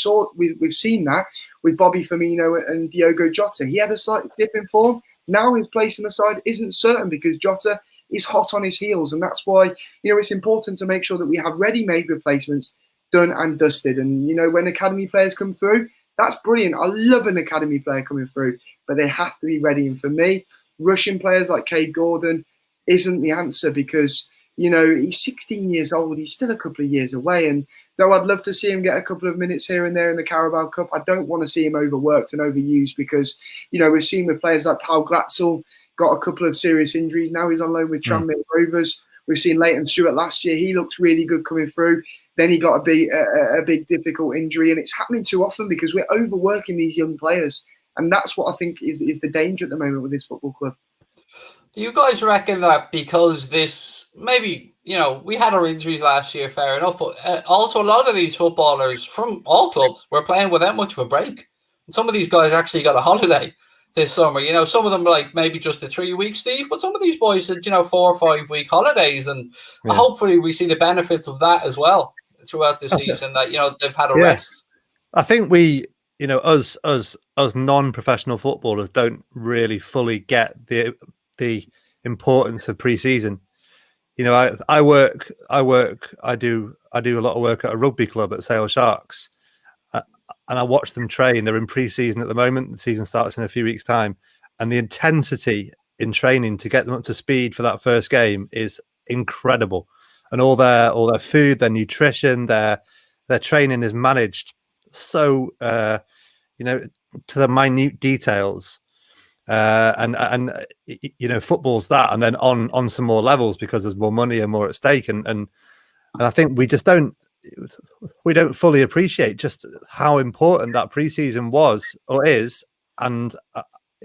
seen that with Bobby Firmino and Diogo Jota. He had a slight dip in form. Now his place in the side isn't certain because Jota is hot on his heels. And that's why, you know, it's important to make sure that we have ready-made replacements done and dusted. And, you know, when academy players come through, that's brilliant. I love an academy player coming through, but they have to be ready. And for me, rushing players like Cade Gordon isn't the answer because, you know, he's 16 years old. He's still a couple of years away. And though I'd love to see him get a couple of minutes here and there in the Carabao Cup, I don't want to see him overworked and overused because, you know, we've seen with players like Paul Glatzel got a couple of serious injuries. Now he's on loan with Tranmere Rovers. We've seen Leighton Stewart last year. He looked really good coming through. Then he got a big difficult injury, and it's happening too often because we're overworking these young players, and that's what I think is the danger at the moment with this football club. Do you guys reckon that because this maybe, you know, we had our injuries last year, fair enough, but also a lot of these footballers from all clubs were playing without much of a break, and some of these guys actually got a holiday this summer? You know, some of them like maybe just a 3 week, Steve, but some of these boys had, you know, 4 or 5 week holidays, and hopefully we see the benefits of that as well throughout the season, that, you know, they've had a rest. I think we, you know, us non-professional footballers don't really fully get the importance of pre-season. You know, I do a lot of work at a rugby club at Sale Sharks, and I watch them train. They're in pre-season at the moment. The season starts in a few weeks' time, and the intensity in training to get them up to speed for that first game is incredible. And all their food, their nutrition, their training is managed so you know, to the minute details. And you know, football's that, and then on some more levels because there's more money and more at stake. And I think we just don't fully appreciate just how important that preseason was or is, and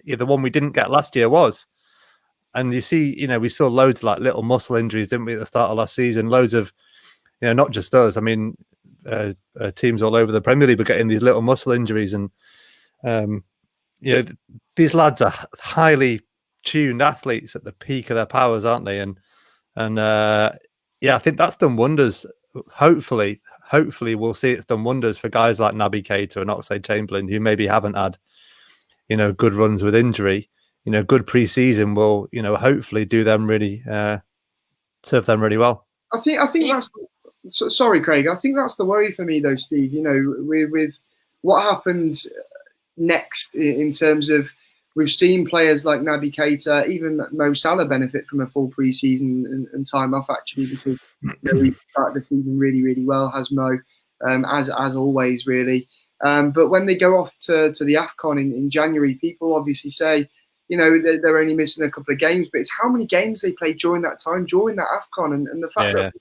the one we didn't get last year was. And you see, you know, we saw loads of like little muscle injuries, didn't we, at the start of last season? Loads of, you know, not just us. I mean, teams all over the Premier League were getting these little muscle injuries, and you know, these lads are highly tuned athletes at the peak of their powers, aren't they? And yeah, I think that's done wonders. Hopefully we'll see it's done wonders for guys like Naby Keita and Oxlade-Chamberlain, who maybe haven't had, you know, good runs with injury. You know, good pre-season will, you know, hopefully do them really, serve them really well. I think that's, sorry, Craig. I think that's the worry for me, though, Steve. You know, with what happens next in terms of, we've seen players like Naby Keita, even Mo Salah benefit from a full pre-season and time off, actually, because, you know, he started the season really, really well, has Mo, as always, really. But when they go off to the AFCON in January, people obviously say, you know, they're only missing a couple of games, but it's how many games they played during that time, during that AFCON, and the fact that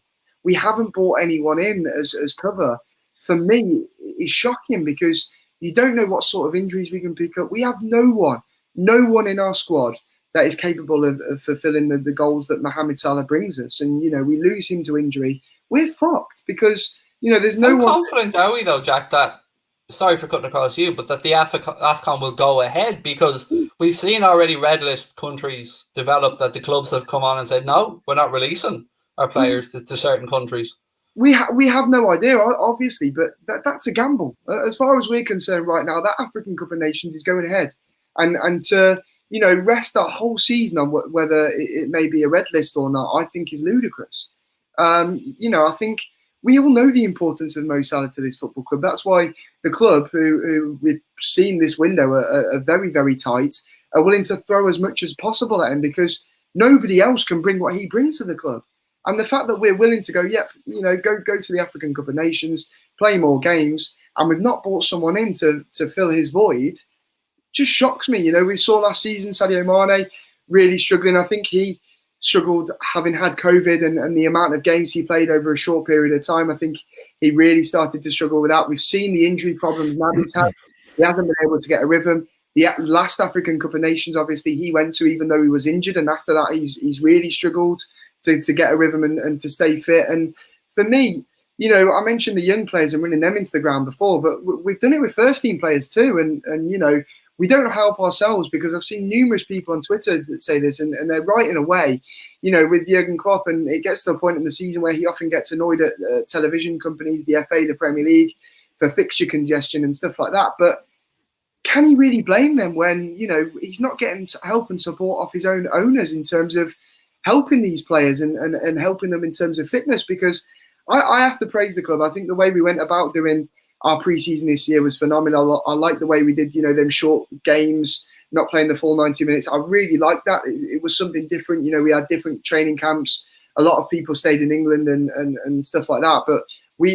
we haven't brought anyone in as cover, for me, is shocking, because you don't know what sort of injuries we can pick up. We have no one in our squad that is capable of fulfilling the goals that Mohamed Salah brings us. And, we lose him to injury, we're fucked because, there's no one. Confident, are we, though, Jack, that, sorry for cutting across you, but that the AFCON will go ahead? Because we've seen already red list countries develop that the clubs have come on and said, no, we're not releasing our players to certain countries. We have no idea, obviously, but that's a gamble. As far as we're concerned right now, that African Cup of Nations is going ahead. And to, rest our whole season on whether it may be a red list or not, I think is ludicrous. I think we all know the importance of Mo Salah to this football club. That's why the club, who we've seen this window are very, very tight, are willing to throw as much as possible at him because nobody else can bring what he brings to the club. And the fact that we're willing to go, go to the African Cup of Nations, play more games, and we've not brought someone in to fill his void, just shocks me. We saw last season Sadio Mane really struggling. I think he struggled having had COVID and the amount of games he played over a short period of time. I think he really started to struggle with that. We've seen the injury problems Naby's had. He hasn't been able to get a rhythm. The last African Cup of Nations, obviously, he went to even though he was injured. And after that, he's really struggled to get a rhythm and to stay fit. And for me, I mentioned the young players and running them into the ground before, but we've done it with first team players too. And we don't help ourselves because I've seen numerous people on Twitter that say this and they're right in a way, with Jurgen Klopp. And it gets to a point in the season where he often gets annoyed at television companies, the FA, the Premier League, for fixture congestion and stuff like that. But can he really blame them when, he's not getting help and support off his own owners in terms of helping these players and helping them in terms of fitness? Because I have to praise the club. I think the way we went about doing our pre-season this year was phenomenal. I like the way we did, them short games, not playing the full 90 minutes. I really liked that. It was something different. We had different training camps. A lot of people stayed in England and stuff like that. But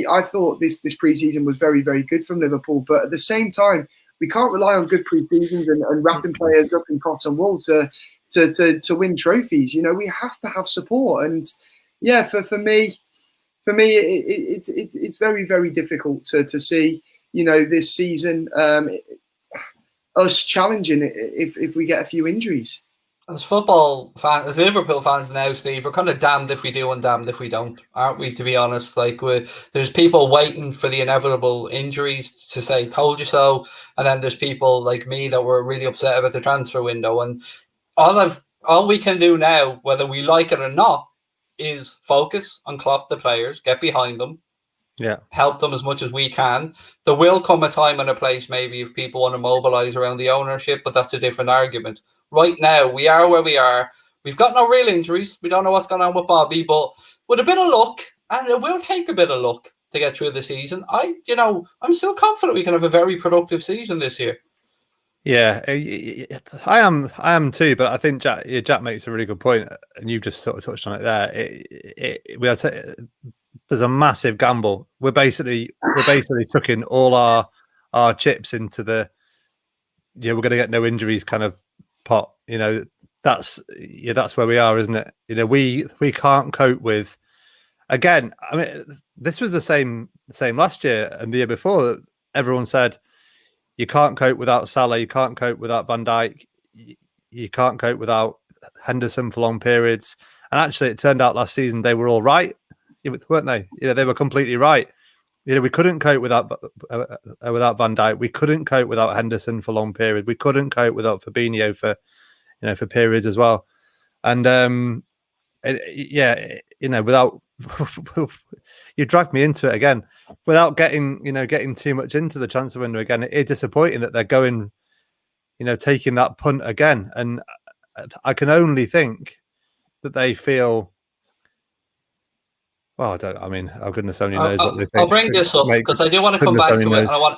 I thought this pre-season was very, very good from Liverpool. But at the same time, we can't rely on good pre-seasons and wrapping players up in cotton wool to win trophies. We have to have support. And yeah, for me, it's very, very difficult to see, this season us challenging it if we get a few injuries. As football fans, as Liverpool fans now, Steve, we're kind of damned if we do and damned if we don't, aren't we, to be honest? There's people waiting for the inevitable injuries to say, told you so. And then there's people like me that were really upset about the transfer window. And all we can do now, whether we like it or not, is focus on Klopp, the players, get behind them, help them as much as we can. There will come a time and a place maybe if people want to mobilise around the ownership, but that's a different argument. Right now, we are where we are. We've got no real injuries. We don't know what's going on with Bobby, but with a bit of luck, and it will take a bit of luck to get through the season, I'm still confident we can have a very productive season this year. Yeah, I am too. But I think Jack makes a really good point, and you've just sort of touched on it there. There's a massive gamble. We're basically chucking all our chips into the we're going to get no injuries kind of pot. That's where we are, isn't it? We can't cope with. Again, I mean, this was the same last year and the year before. Everyone said, you can't cope without Salah. You can't cope without Van Dijk. You can't cope without Henderson for long periods. And actually, it turned out last season they were all right, weren't they? They were completely right. We couldn't cope without Van Dijk. We couldn't cope without Henderson for long periods. We couldn't cope without Fabinho for periods as well. And without you dragged me into it again without getting too much into the transfer window again. It's disappointing that they're going, taking that punt again. And I can only think that they feel. Well, our goodness only knows what they think. I'll bring this up because I do want to come back to it. And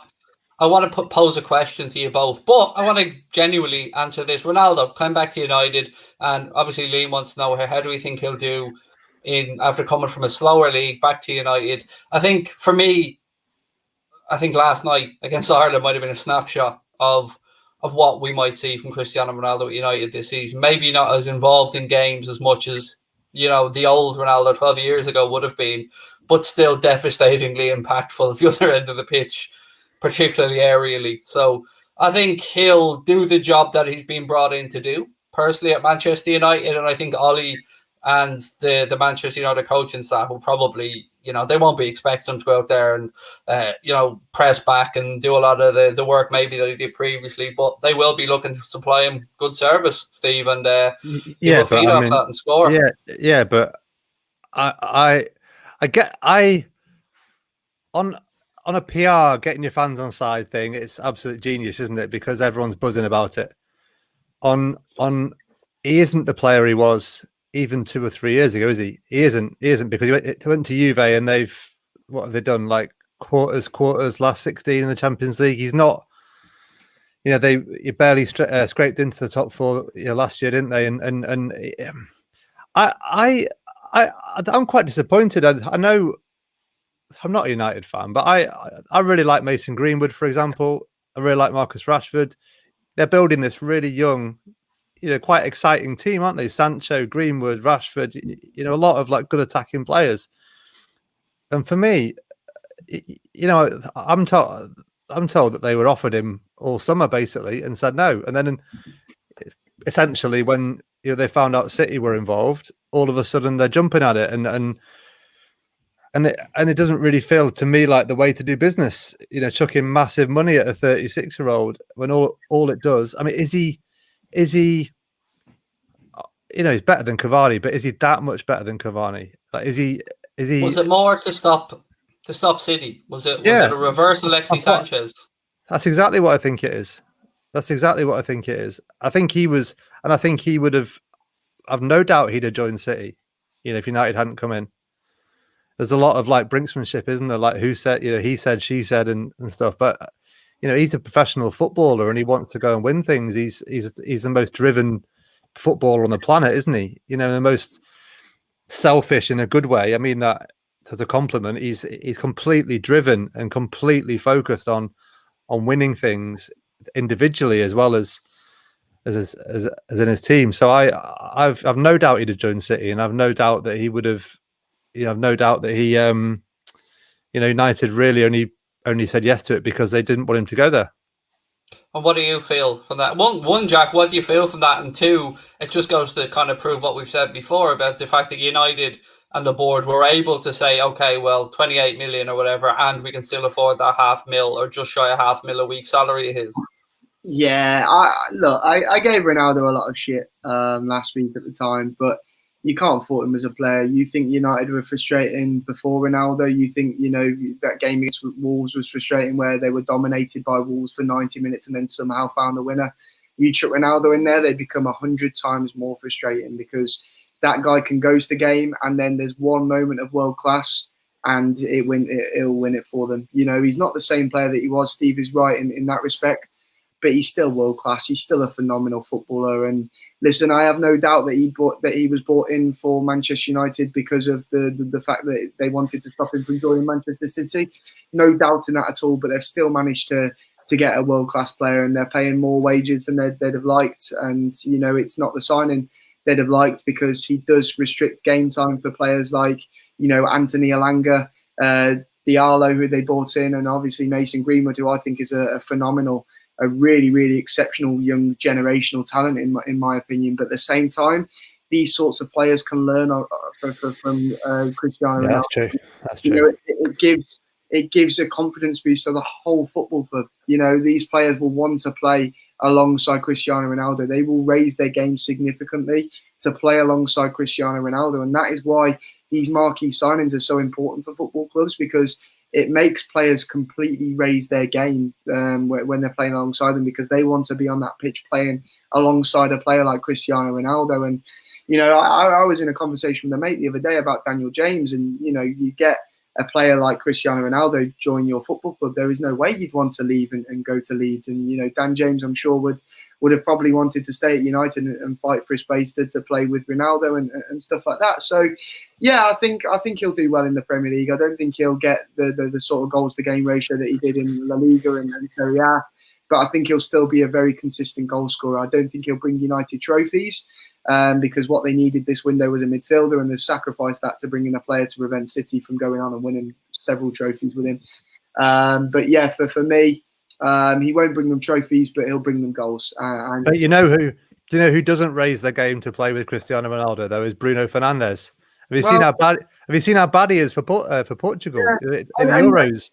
I want to pose a question to you both, but I want to genuinely answer this. Ronaldo came back to United, and obviously Liam wants to know how do we think he'll do after coming from a slower league back to United. I think for me, last night against Ireland might have been a snapshot of what we might see from Cristiano Ronaldo at United this season. Maybe not as involved in games as much as the old Ronaldo 12 years ago would have been, but still devastatingly impactful at the other end of the pitch, particularly aerially. So I think he'll do the job that he's been brought in to do personally at Manchester United, and I think Ollie and the Manchester United coaching staff will probably, they won't be expecting him to go out there and, press back and do a lot of the work maybe that he did previously, but they will be looking to supply him good service, Steve, and he will feed off that and score. Yeah, but on a PR, getting your fans on side thing, it's absolute genius, isn't it? Because everyone's buzzing about it. He isn't the player he was even 2 or 3 years ago, is he? He isn't because he went to Juve and what have they done? like quarters, last 16 in the Champions League. He's not, he barely scraped into the top 4 last year, didn't they? And I'm quite disappointed. I know I'm not a United fan, but I really like Mason Greenwood, for example. I really like Marcus Rashford. They're building this really young, quite exciting team, aren't they? Sancho, Greenwood, Rashford, a lot of like good attacking players. And for me, I'm told that they were offered him all summer basically and said no. And then essentially when they found out City were involved, all of a sudden they're jumping at it, and it doesn't really feel to me like the way to do business. Chucking massive money at a 36-year-old when all it does. I mean, is he? He's better than Cavani, but is he that much better than Cavani? Like, is he? Was it more to stop City? Was it a reverse Alexis Sanchez? That's exactly what I think it is. I think he was, and I think he would have. I've no doubt he'd have joined City, if United hadn't come in. There's a lot of like brinksmanship, isn't there? Like who said, he said, she said, and stuff. But he's a professional footballer and he wants to go and win things. He's the most driven footballer on the planet, isn't he? The most selfish in a good way. I mean that as a compliment. He's completely driven and completely focused on winning things individually as well as in his team. So I've no doubt he'd have joined City, and I've no doubt that he would have. I've no doubt that he, United really only said yes to it because they didn't want him to go there. And what do you feel from that? One, Jack, what do you feel from that? And two, it just goes to kind of prove what we've said before about the fact that United and the board were able to say, okay, well, 28 million or whatever, and we can still afford that $500,000 or just shy of $500,000 a week salary of his. Yeah, I gave Ronaldo a lot of shit last week at the time, but you can't fault him as a player. You think United were frustrating before Ronaldo. You think, that game against Wolves was frustrating where they were dominated by Wolves for 90 minutes and then somehow found a winner. You chuck Ronaldo in there, they become 100 times more frustrating because that guy can ghost a game and then there's one moment of world class and it'll win it for them. He's not the same player that he was. Steve is right in that respect, but he's still world class. He's still a phenomenal footballer. And listen, I have no doubt that he was brought in for Manchester United because of the fact that they wanted to stop him from joining Manchester City. No doubt in that at all. But they've still managed to get a world class player, and they're paying more wages than they'd have liked. And it's not the signing they'd have liked because he does restrict game time for players like Anthony Elanga, Diallo, who they brought in, and obviously Mason Greenwood, who I think is a phenomenal. A really, really exceptional young generational talent, in my opinion. But at the same time, these sorts of players can learn from Cristiano Ronaldo. That's true. It gives a confidence boost to the whole football club. These players will want to play alongside Cristiano Ronaldo. They will raise their game significantly to play alongside Cristiano Ronaldo, and that is why these marquee signings are so important for football clubs because it makes players completely raise their game when they're playing alongside them because they want to be on that pitch playing alongside a player like Cristiano Ronaldo. And, I was in a conversation with a mate the other day about Daniel James and, you get a player like Cristiano Ronaldo join your football club. There is no way you'd want to leave and go to Leeds. And, Dan James, I'm sure, would have probably wanted to stay at United and fight for his space to play with Ronaldo and stuff like that. So, yeah, I think he'll do well in the Premier League. I don't think he'll get the sort of goals to game ratio that he did in La Liga and Serie A, but I think he'll still be a very consistent goal scorer. I don't think he'll bring United trophies because what they needed this window was a midfielder, and they've sacrificed that to bring in a player to prevent City from going on and winning several trophies with him. But yeah, for me, he won't bring them trophies, but he'll bring them goals. But you know Do you know who doesn't raise their game to play with Cristiano Ronaldo though? Is Bruno Fernandes. Have you seen how bad he is for Portugal in the Euros?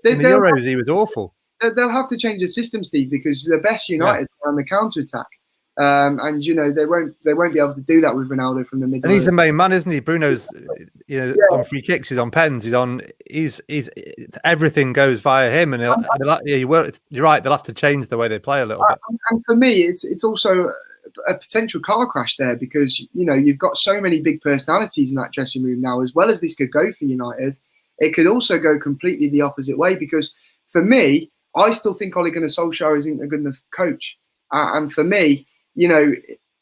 In the Euros, he was awful. They'll have to change the system, Steve, because the best United are on the counter attack, and they won't be able to do that with Ronaldo from the middle. And he's the main man, isn't he? Bruno's on free kicks, he's on pens, he's everything goes via him, and you're right. They'll have to change the way they play a little bit. And for me, it's also a potential car crash there, because you've got so many big personalities in that dressing room now. As well as this could go for United, it could also go completely the opposite way, because for me, I still think Ole Gunnar Solskjaer isn't a good enough coach. And for me,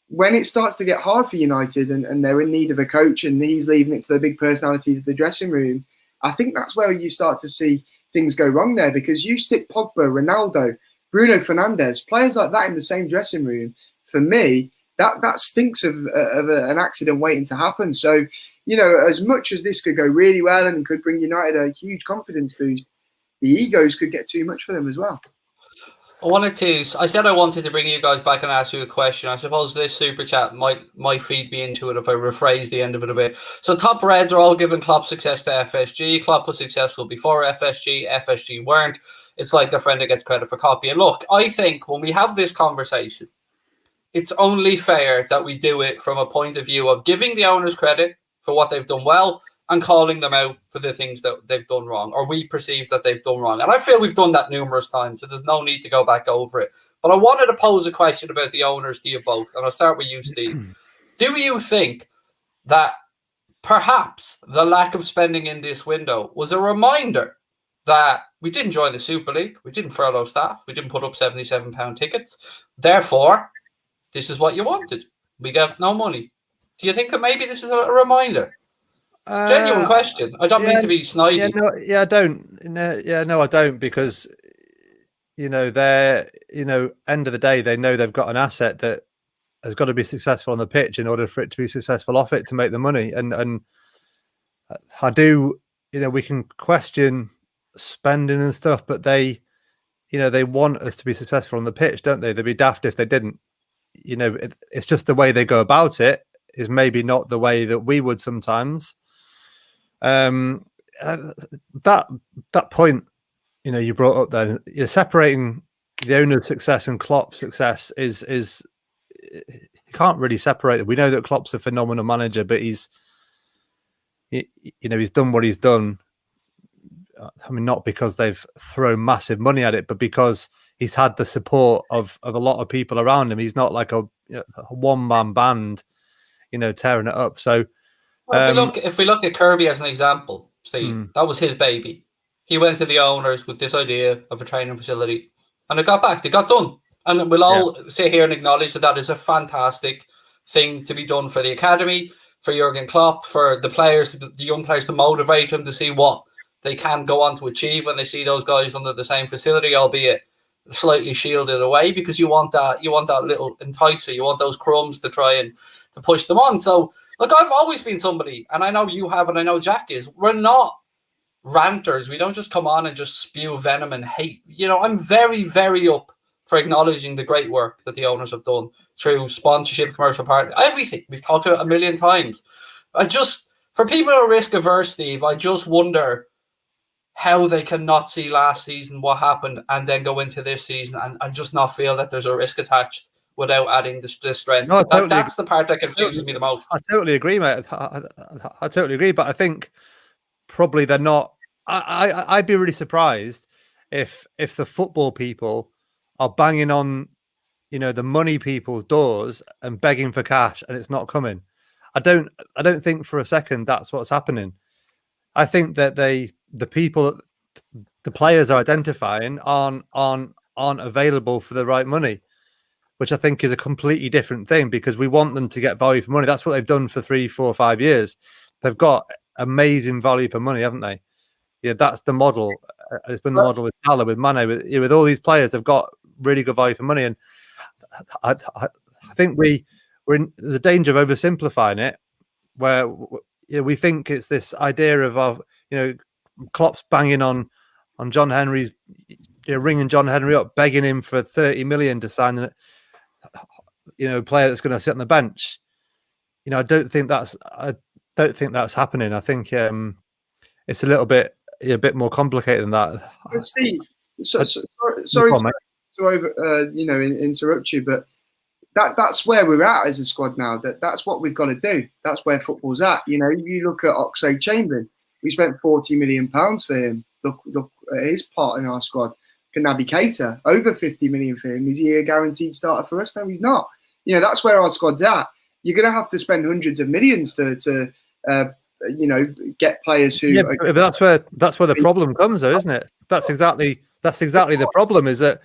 when it starts to get hard for United and they're in need of a coach and he's leaving it to the big personalities of the dressing room, I think that's where you start to see things go wrong there, because you stick Pogba, Ronaldo, Bruno Fernandes, players like that in the same dressing room. For me, that stinks of an accident waiting to happen. So, as much as this could go really well and could bring United a huge confidence boost, the egos could get too much for them as well. I said I wanted to bring you guys back and ask you a question. I suppose this super chat might feed me into it if I rephrase the end of it a bit. So top Reds are all giving Klopp success to FSG. Klopp was successful before FSG. FSG weren't. It's like their friend that gets credit for copy. And look, I think when we have this conversation, it's only fair that we do it from a point of view of giving the owners credit for what they've done well and calling them out for the things that they've done wrong, or we perceive that they've done wrong. And I feel we've done that numerous times, so there's no need to go back over it. But I wanted to pose a question about the owners to you both, and I'll start with you, Steve. Do you think that perhaps the lack of spending in this window was a reminder that we didn't join the Super League, we didn't furlough staff, we didn't put up £77 tickets, therefore, this is what you wanted. We got no money. Do you think that maybe this is a reminder? Genuine question. I don't mean to be snidey. I don't. No, I don't, because they're end of the day, they know they've got an asset that has got to be successful on the pitch in order for it to be successful off it to make the money. And I do, we can question spending and stuff, but they want us to be successful on the pitch, don't they? They'd be daft if they didn't. It's just the way they go about it is maybe not the way that we would sometimes. That point, you brought up there, you're separating the owner's success and Klopp's success is you can't really separate it. We know that Klopp's a phenomenal manager, but he's done what he's done. I mean, not because they've thrown massive money at it, but because he's had the support of a lot of people around him. He's not like a one-man band, tearing it up. So, if we look at Kirby as an example, Steve, that was his baby. He went to the owners with this idea of a training facility, and it got back. It got done, and we'll all sit here and acknowledge that is a fantastic thing to be done for the academy, for Jurgen Klopp, for the players, the young players, to motivate them to see what they can go on to achieve when they see those guys under the same facility, albeit slightly shielded away, because you want that little enticer, you want those crumbs to try and to push them on. So look, I've always been somebody, and I know you have, and I know Jack is, we're not ranters. We don't just come on and just spew venom and hate. I'm very, very up for acknowledging the great work that the owners have done through sponsorship, commercial partner, everything. We've talked about it a million times. For people who are risk averse, Steve, I just wonder how they cannot see last season what happened and then go into this season and just not feel that there's a risk attached without adding the strength. No, that's the part that confuses me the most. I totally agree, mate. I totally agree, but I think probably they're not. I'd be really surprised if the football people are banging on, the money people's doors and begging for cash, and it's not coming. I don't think for a second that's what's happening. I think that the people, the players are identifying aren't available for the right money, which I think is a completely different thing, because we want them to get value for money. That's what they've done for 3, 4, 5 years. They've got amazing value for money, haven't they? Yeah, that's the model. It's been the model with Salah, with Mane, with all these players. They've got really good value for money, and I think there's a danger of oversimplifying it, where we think it's this idea of Klopp's banging on John Henry's, ringing John Henry up, begging him for 30 million to sign. player that's going to sit on the bench. I don't think that's happening. I think it's a little bit a bit more complicated than that. But Steve, sorry to interrupt you, but that's where we're at as a squad now. That's what we've got to do. That's where football's at. You look at Oxlade-Chamberlain. We spent £40 million for him. Look at his part in our squad. Naby Keita, over 50 million for him. Is he a guaranteed starter for us? No, he's not. That's where our squad's at. You're going to have to spend hundreds of millions to get players who. Yeah, but that's where the problem comes, though, isn't it? That's exactly the problem. Is that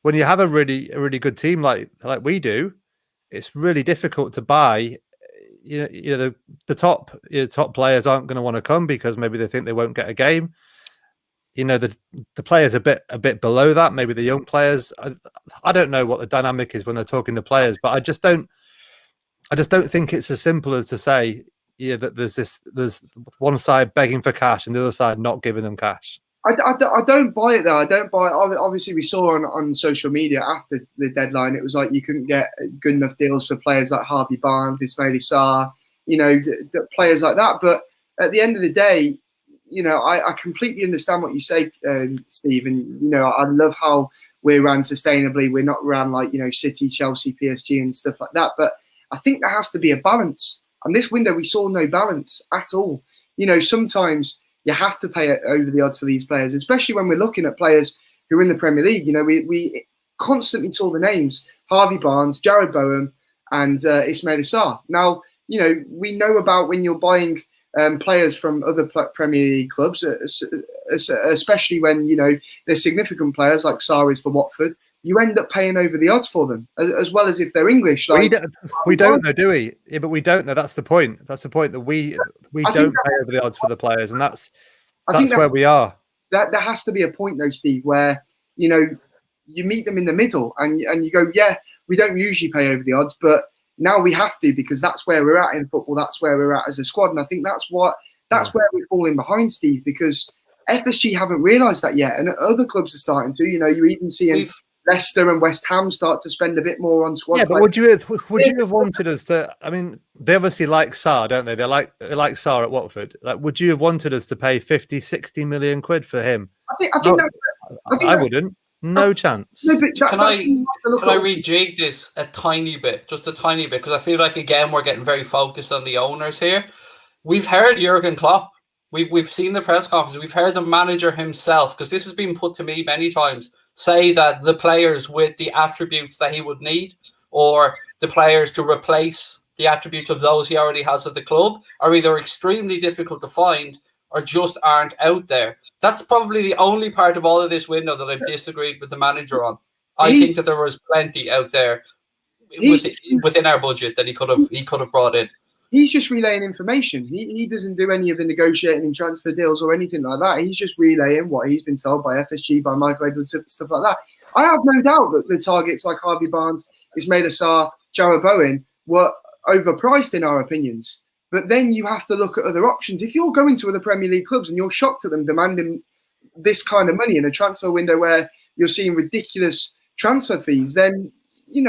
when you have a really good team like we do, it's really difficult to buy. The top players aren't going to want to come because maybe they think they won't get a game. The players a bit below that, maybe the young players. I don't know what the dynamic is when they're talking to players, but I just don't think it's as simple as to say, that there's one side begging for cash and the other side not giving them cash. I don't buy it though. I don't buy it. Obviously, we saw on social media after the deadline, it was like you couldn't get good enough deals for players like Harvey Barnes, Ismaila Sarr, the players like that. But at the end of the day, I completely understand what you say, Steve. And, I love how we're ran sustainably. We're not ran like, City, Chelsea, PSG and stuff like that. But I think there has to be a balance. And this window, we saw no balance at all. Sometimes you have to pay over the odds for these players, especially when we're looking at players who are in the Premier League. We constantly saw the names, Harvey Barnes, Jared Bowen and Ismaila Sarr. Now, we know about when you're buying players from other Premier League clubs, especially when, they're significant players like Sarr is for Watford, you end up paying over the odds for them, as well as if they're English. Like, we don't know, do we? Yeah, but we don't know. That's the point. That's the point, that we don't pay over the odds for the players, and that's where we are. There has to be a point, though, Steve, where you meet them in the middle, and you go, yeah, we don't usually pay over the odds, but now we have to, because that's where we're at in football. That's where we're at as a squad, and I think that's where we're falling behind, Steve, because FSG haven't realised that yet, and other clubs are starting to. You're even seeing Leicester and West Ham start to spend a bit more on squad. Yeah, but would you have wanted us to? I mean, they obviously like Sarr, don't they? They like Sarr at Watford. Like, would you have wanted us to pay 50-60 million quid for him? I wouldn't. No chance. No, can I rejig this a tiny bit, just a tiny bit, because I feel like again we're getting very focused on the owners here. We've heard Jurgen Klopp. We've seen the press conference. We've heard the manager himself, because this has been put to me many times, say that the players with the attributes that he would need, or the players to replace the attributes of those he already has at the club, are either extremely difficult to find or just aren't out there. That's probably the only part of all of this window that I've disagreed with the manager on. I think that there was plenty out there within our budget that he could have brought in. He's just relaying information. He doesn't do any of the negotiating in transfer deals or anything like that. He's just relaying what he's been told by FSG, by Michael Edwards, stuff like that. I have no doubt that the targets like Harvey Barnes, Ismaila Sarr, Jared Bowen were overpriced in our opinions. But then you have to look at other options. If you're going to other Premier League clubs and you're shocked at them demanding this kind of money in a transfer window where you're seeing ridiculous transfer fees, then,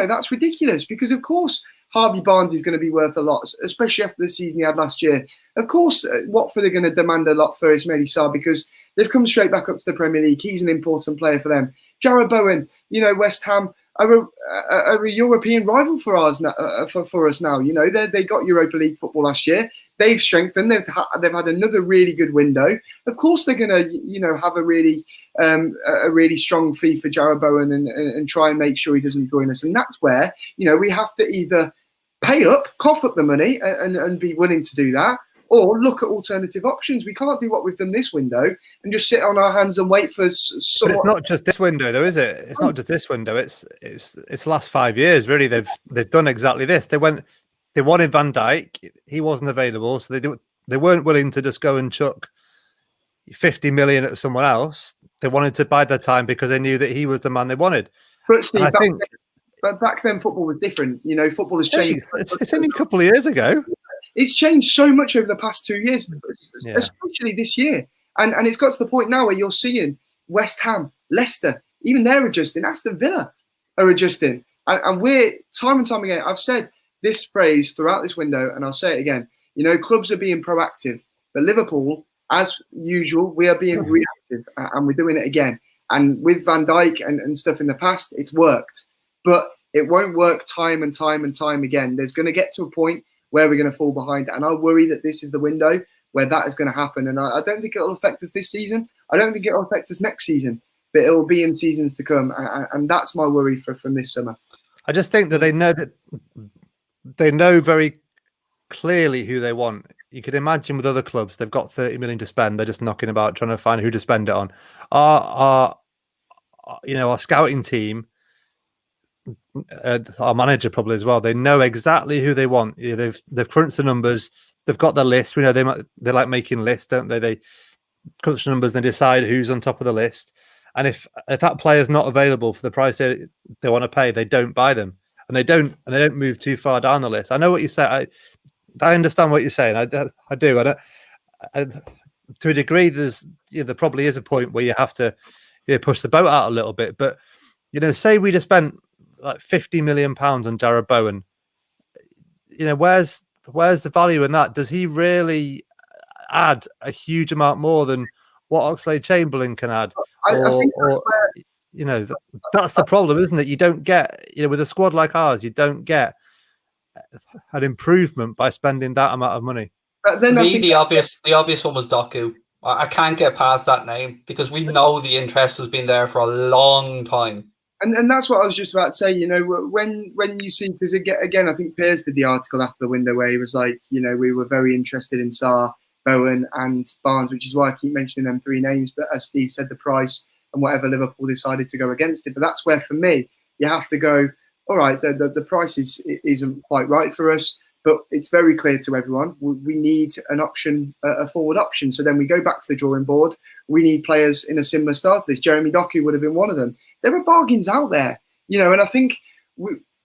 that's ridiculous. Because, of course, Harvey Barnes is going to be worth a lot, especially after the season he had last year. Of course, Watford are going to demand a lot for Ismaila Sarr because they've come straight back up to the Premier League. He's an important player for them. Jared Bowen, West Ham are a European rival for us now. They got Europa League football last year. They've strengthened. They've had another really good window. Of course, they're going to have a really strong fee for Jared Bowen and try and make sure he doesn't join us. And that's where we have to either pay up, cough up the money, and be willing to do that, or look at alternative options. We can't do what we've done this window and just sit on our hands and wait for someone. But it's not just this window, though, is it? It's not just this window. It's the last 5 years, really. They've done exactly this. They wanted Van Dijk. He wasn't available, so they weren't willing to just go and chuck 50 million at someone else. They wanted to bide their time because they knew that he was the man they wanted. But Steve, back then football was different. Football has changed. It's only a couple of years ago. It's changed so much over the past 2 years, especially this year. And it's got to the point now where you're seeing West Ham, Leicester, even they're adjusting. Aston Villa are adjusting. And we're, time and time again, I've said this phrase throughout this window, and I'll say it again. You know, clubs are being proactive, but Liverpool, as usual, we are being reactive, and we're doing it again. And with Van Dijk and stuff in the past, it's worked. But it won't work time and time and time again. There's going to get to a point where we're going to fall behind. And I worry that this is the window where that is going to happen. And I don't think it'll affect us this season. I don't think it'll affect us next season. But it will be in seasons to come. And that's my worry from this summer. I just think that they know very clearly who they want. You could imagine with other clubs, they've got 30 million to spend. They're just knocking about trying to find who to spend it on. Our scouting team, our manager probably as well, they know exactly who they want. They've crunched the numbers. They've got the list. We know they like making lists, don't they? They crunch the numbers and they decide who's on top of the list. And if that player's not available for the price they want to pay, they don't buy them, and they don't move too far down the list. I know what you say. I understand what you're saying. I do. To a degree, there probably is a point where you have to push the boat out a little bit. But say we just spent like £50 million on Jarrod Bowen. Where's the value in that? Does he really add a huge amount more than what Oxlade-Chamberlain can add? I think that's the problem, isn't it? You don't get, with a squad like ours, you don't get an improvement by spending that amount of money. The obvious one was Doku. I can't get past that name because we know the interest has been there for a long time. And that's what I was just about to say. When you see, because again, I think Piers did the article after the window where he was like, we were very interested in Sarr, Bowen and Barnes, which is why I keep mentioning them three names. But as Steve said, the price and whatever Liverpool decided to go against it. But that's where, for me, you have to go, all right, the price isn't quite right for us, but it's very clear to everyone. We need an option, a forward option. So then we go back to the drawing board. We need players in a similar style to this. Jeremy Doku would have been one of them. There are bargains out there, and I think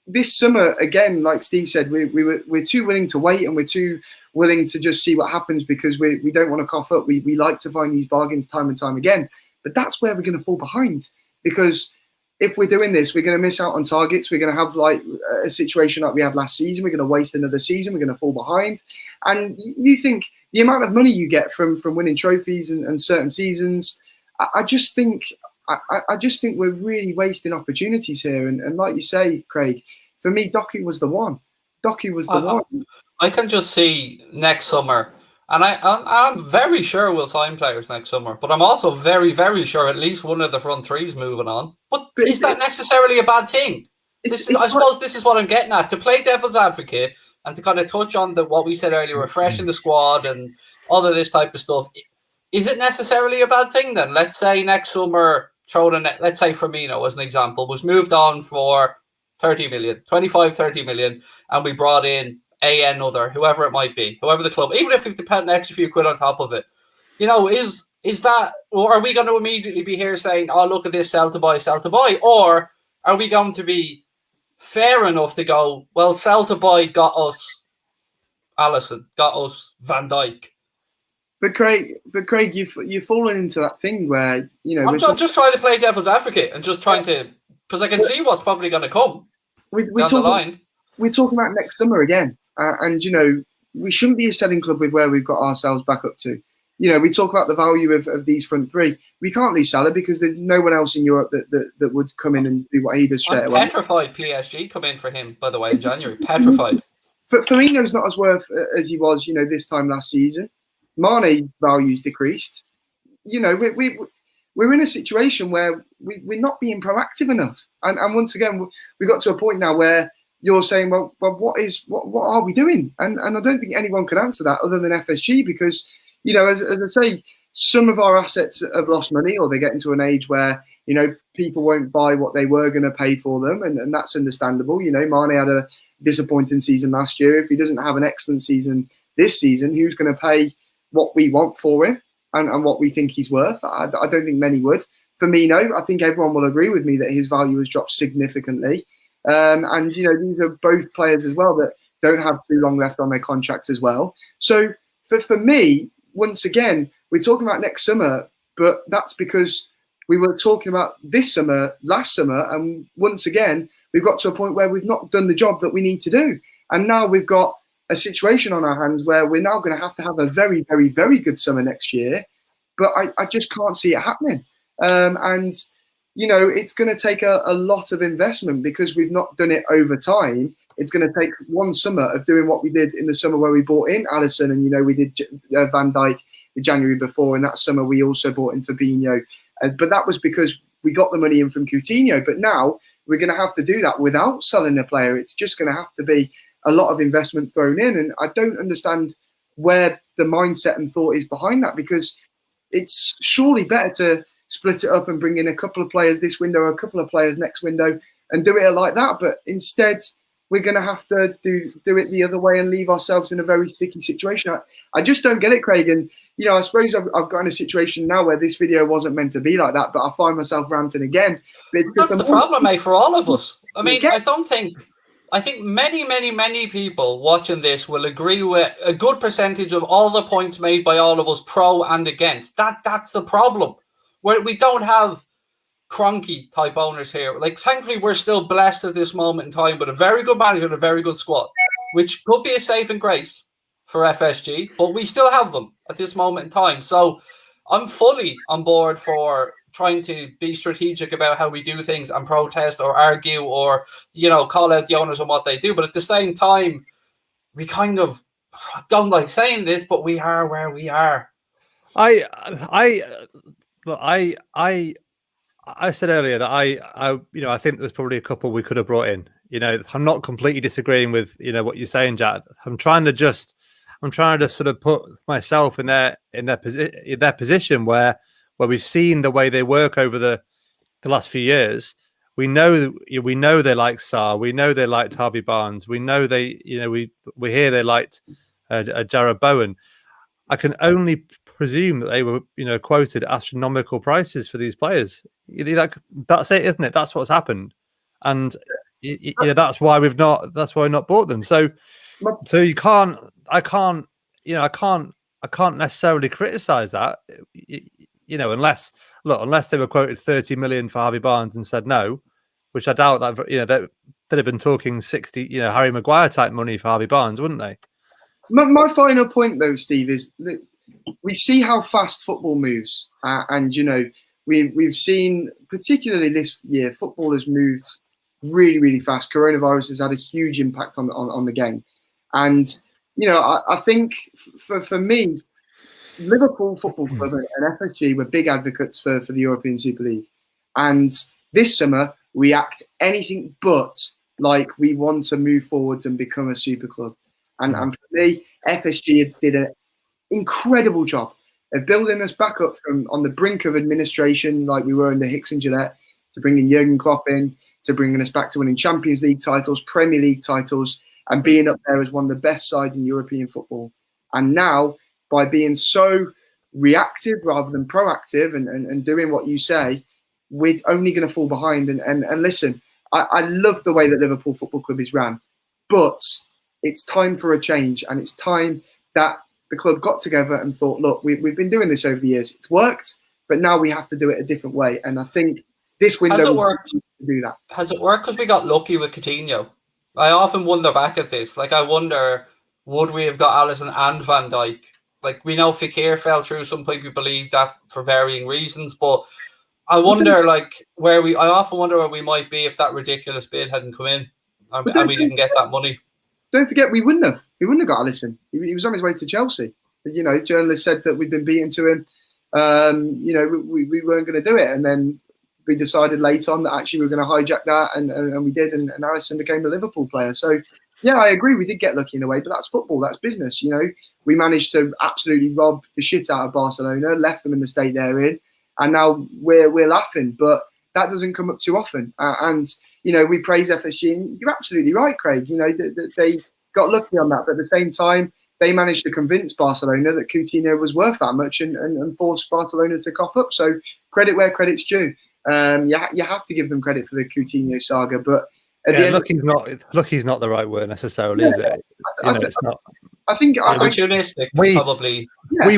this summer, again, like Steve said, we're too willing to wait and we're too willing to just see what happens because we don't want to cough up. We like to find these bargains time and time again. But that's where we're going to fall behind, because if we're doing this, we're going to miss out on targets. We're going to have like a situation like we had last season. We're going to waste another season. We're going to fall behind. And you think the amount of money you get from winning trophies and certain seasons, I just think we're really wasting opportunities here. And like you say, Craig, for me, Doku was the one. Doku was the one. I can just see next summer. And I'm very sure we'll sign players next summer, but I'm also very, very sure at least one of the front three's moving on. But is that necessarily a bad thing? I suppose this is what I'm getting at. To play devil's advocate and to kind of touch on what we said earlier, refreshing the squad and all of this type of stuff. Is it necessarily a bad thing then? Let's say next summer, let's say Firmino as an example, was moved on for 30 million, 30 million, and we brought in another, whoever it might be, whoever the club, even if we have to put an extra few quid on top of it, is that, or are we going to immediately be here saying, oh, look at this, sell to buy, or are we going to be fair enough to go, well, sell to buy got us Alisson, got us Van Dijk? But Craig, you've fallen into that thing where I'm just trying to play devil's advocate and just trying to, because I can see what's probably going to come down the line. We're talking about next summer again. And we shouldn't be a selling club with where we've got ourselves back up to. We talk about the value of these front three. We can't lose Salah because there's no one else in Europe that would come in and do what he does straight away. Petrified PSG come in for him, by the way, in January. Petrified. Firmino's not as worth as he was, this time last season. Mane's value's decreased. We're in a situation where we're not being proactive enough. And once again, we got to a point now where you're saying, well, what are we doing? And I don't think anyone can answer that other than FSG because, as I say, some of our assets have lost money or they're getting to an age where, people won't buy what they were going to pay for them. And that's understandable. Mane had a disappointing season last year. If he doesn't have an excellent season this season, who's going to pay what we want for him and what we think he's worth? I don't think many would. Firmino, I think everyone will agree with me that his value has dropped significantly. And these are both players as well that don't have too long left on their contracts as well. So for me, once again, we're talking about next summer, but that's because we were talking about this summer, last summer, and once again, we've got to a point where we've not done the job that we need to do. And now we've got a situation on our hands where we're now going to have a very, very, very good summer next year. But I just can't see it happening. And, you know, it's going to take a lot of investment because we've not done it over time. It's going to take one summer of doing what we did in the summer where we bought in Alisson and, you know, we did Van Dijk the January before. And that summer we also bought in Fabinho. But that was because we got the money in from Coutinho. But now we're going to have to do that without selling a player. It's just going to have to be a lot of investment thrown in. And I don't understand where the mindset and thought is behind that, because it's surely better to split it up and bring in a couple of players this window, a couple of players next window, and do it like that. But instead, we're going to have to do it the other way and leave ourselves in a very sticky situation. I just don't get it, Craig. And, you know, I suppose I've got in a situation now where this video wasn't meant to be like that, but I find myself ranting again. But it's that's the problem, mate, for all of us. I mean, I think many people watching this will agree with a good percentage of all the points made by all of us, pro and against. That's the problem. Where we don't have Kroenke type owners here. Like, thankfully, we're still blessed at this moment in time with a very good manager and a very good squad, which could be a saving grace for FSG, but we still have them at this moment in time. So I'm fully on board for trying to be strategic about how we do things and protest or argue or, you know, call out the owners on what they do. But at the same time, we kind of don't like saying this, but we are where we are. I said earlier that I think there's probably a couple we could have brought in. You know, I'm not completely disagreeing with, you know, what you're saying, Jack. I'm trying to sort of put myself in their position where we've seen the way they work over the last few years. We know they like Sarr. We know they liked Harvey Barnes. We know we hear they liked Jarrod Bowen. I can only presume that they were, you know, quoted astronomical prices for these players. That's it, isn't it? That's what's happened, and you know that's why we've not bought them. So I can't necessarily criticize that, you know, unless they were quoted 30 million for Harvey Barnes and said no, which I doubt that, you know, they'd have been talking 60, you know, Harry Maguire type money for Harvey Barnes, wouldn't they? My final point, though, Steve, is that we see how fast football moves, and you know we've seen, particularly this year, football has moved really, really fast. Coronavirus has had a huge impact on the game, and you know I think for me, Liverpool Football Club and FSG were big advocates for the European Super League, and this summer we act anything but like we want to move forwards and become a super club. And for me, FSG did an incredible job of building us back up from on the brink of administration, like we were under Hicks and Gillette, to bringing Jurgen Klopp in, to bringing us back to winning Champions League titles, Premier League titles, and being up there as one of the best sides in European football. And now, by being so reactive rather than proactive and doing what you say, we're only going to fall behind. And listen, I love the way that Liverpool Football Club is ran, but it's time for a change, and it's time that the club got together and thought, look, we've been doing this over the years. It's worked, but now we have to do it a different way. And I think this window has it worked to do that. Has it worked because we got lucky with Coutinho? I often wonder back at this. Like, I wonder, would we have got Alisson and Van Dijk? Like, we know Fekir fell through. Some people believe that for varying reasons, but I wonder, I often wonder where we might be if that ridiculous bid hadn't come in and we didn't get that money. Don't forget, we wouldn't have got Alisson. He was on his way to Chelsea. You know, journalists said that we'd been beaten to him. You know, we weren't going to do it, and then we decided later on that actually we were going to hijack that, and we did, and Alisson became a Liverpool player. So, yeah, I agree. We did get lucky in a way, but that's football. That's business. You know, we managed to absolutely rob the shit out of Barcelona, left them in the state they're in, and now we're laughing. But that doesn't come up too often. And you know, we praise FSG, and you're absolutely right, Craig. You know, they got lucky on that, but at the same time, they managed to convince Barcelona that Coutinho was worth that much and forced Barcelona to cough up. So credit where credit's due. You have to give them credit for the Coutinho saga, but lucky's not the right word necessarily, is it? It's not. I think opportunistic. Probably. Yeah.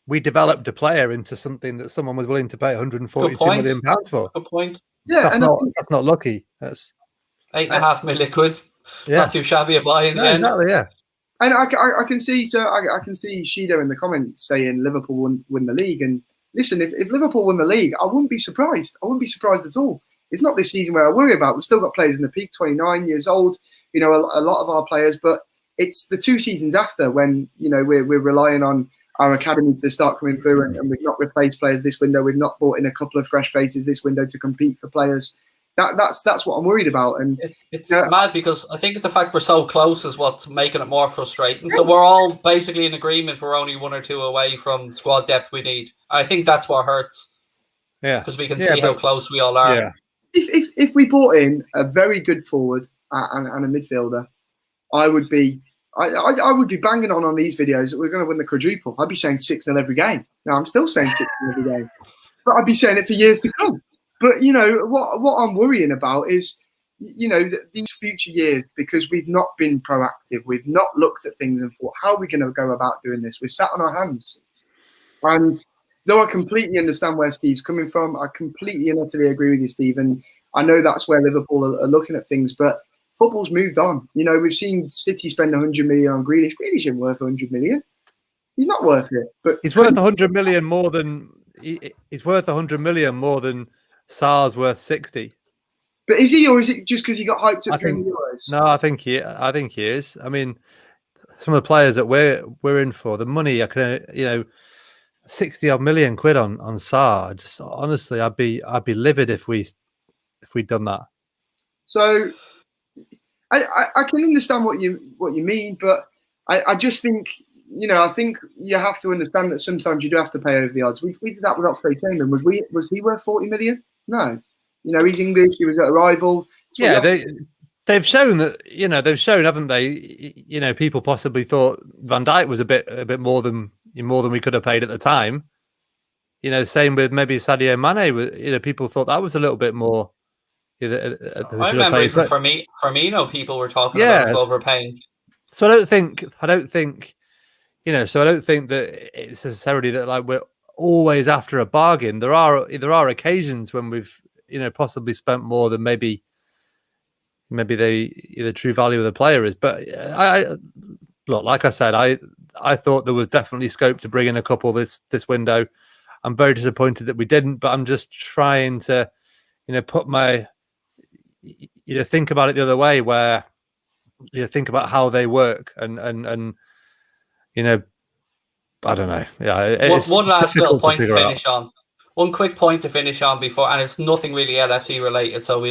We developed a player into something that someone was willing to pay 142 million pounds for. Good point. Yeah, that's not lucky. That's £8.5 million quid. yeah, Not too shabby a buy in the end. exactly. Yeah, and I can see I can see Shido in the comments saying Liverpool win the league. And listen, if Liverpool won the league, I wouldn't be surprised. I wouldn't be surprised at all. It's not this season where I worry about. We've still got players in the peak, 29 years old. You know, a lot of our players, but it's the 2 seasons after when, you know, we're relying on our academy to start coming through, and we've not replaced players this window. We've not brought in a couple of fresh faces this window to compete for players. That's what I'm worried about. And it's mad because I think the fact we're so close is what's making it more frustrating. So we're all basically in agreement. We're only 1 or 2 away from squad depth we need. I think that's what hurts. Yeah, because we can see how close we all are. Yeah. If we brought in a very good forward and a midfielder, I would be banging on these videos that we're going to win the quadruple. I'd be saying 6-0 every game. No, I'm still saying 6-0 every game, but I'd be saying it for years to come. But you know what I'm worrying about is, you know, these future years, because we've not been proactive, we've not looked at things and thought, how are we going to go about doing this? We're sat on our hands. And though I completely understand where Steve's coming from, I completely and utterly agree with you, Steve. And I know that's where Liverpool are looking at things, but football's moved on. You know, we've seen City spend 100 million on Grealish. Grealish isn't worth 100 million. He's not worth it. But he's worth 100 million more than he's worth 100 million more than Sar's worth 60. But is he, or is it just because he got hyped up during the Euros? No, I think he is. I mean, some of the players that we're in for, the money, I can, you know, 60 odd million quid on Sar. Just honestly, I'd be livid if we'd done that. So I can understand what you mean, but I just think, you know, I think you have to understand that sometimes you do have to pay over the odds. We did that with Oxlade-Chamberlain. Was he worth 40 million? No. You know, he's English. He was at a rival. Yeah, they've shown that, you know, haven't they? You know, people possibly thought Van Dijk was a bit more than we could have paid at the time. You know, same with maybe Sadio Mane. You know, people thought that was a little bit more. I remember even Firmino, people were talking about us overpaying. So I don't think, you know, so I don't think that it's necessarily that like we're always after a bargain. There are occasions when we've, you know, possibly spent more than maybe the true value of the player is. But look, like I said, I thought there was definitely scope to bring in a couple this window. I'm very disappointed that we didn't, but I'm just trying to, you know, put my, you know, think about it the other way, where you know, think about how they work and you know, I don't know. Yeah, one last little point to finish on. One quick point to finish on before, and it's nothing really LFC related, so we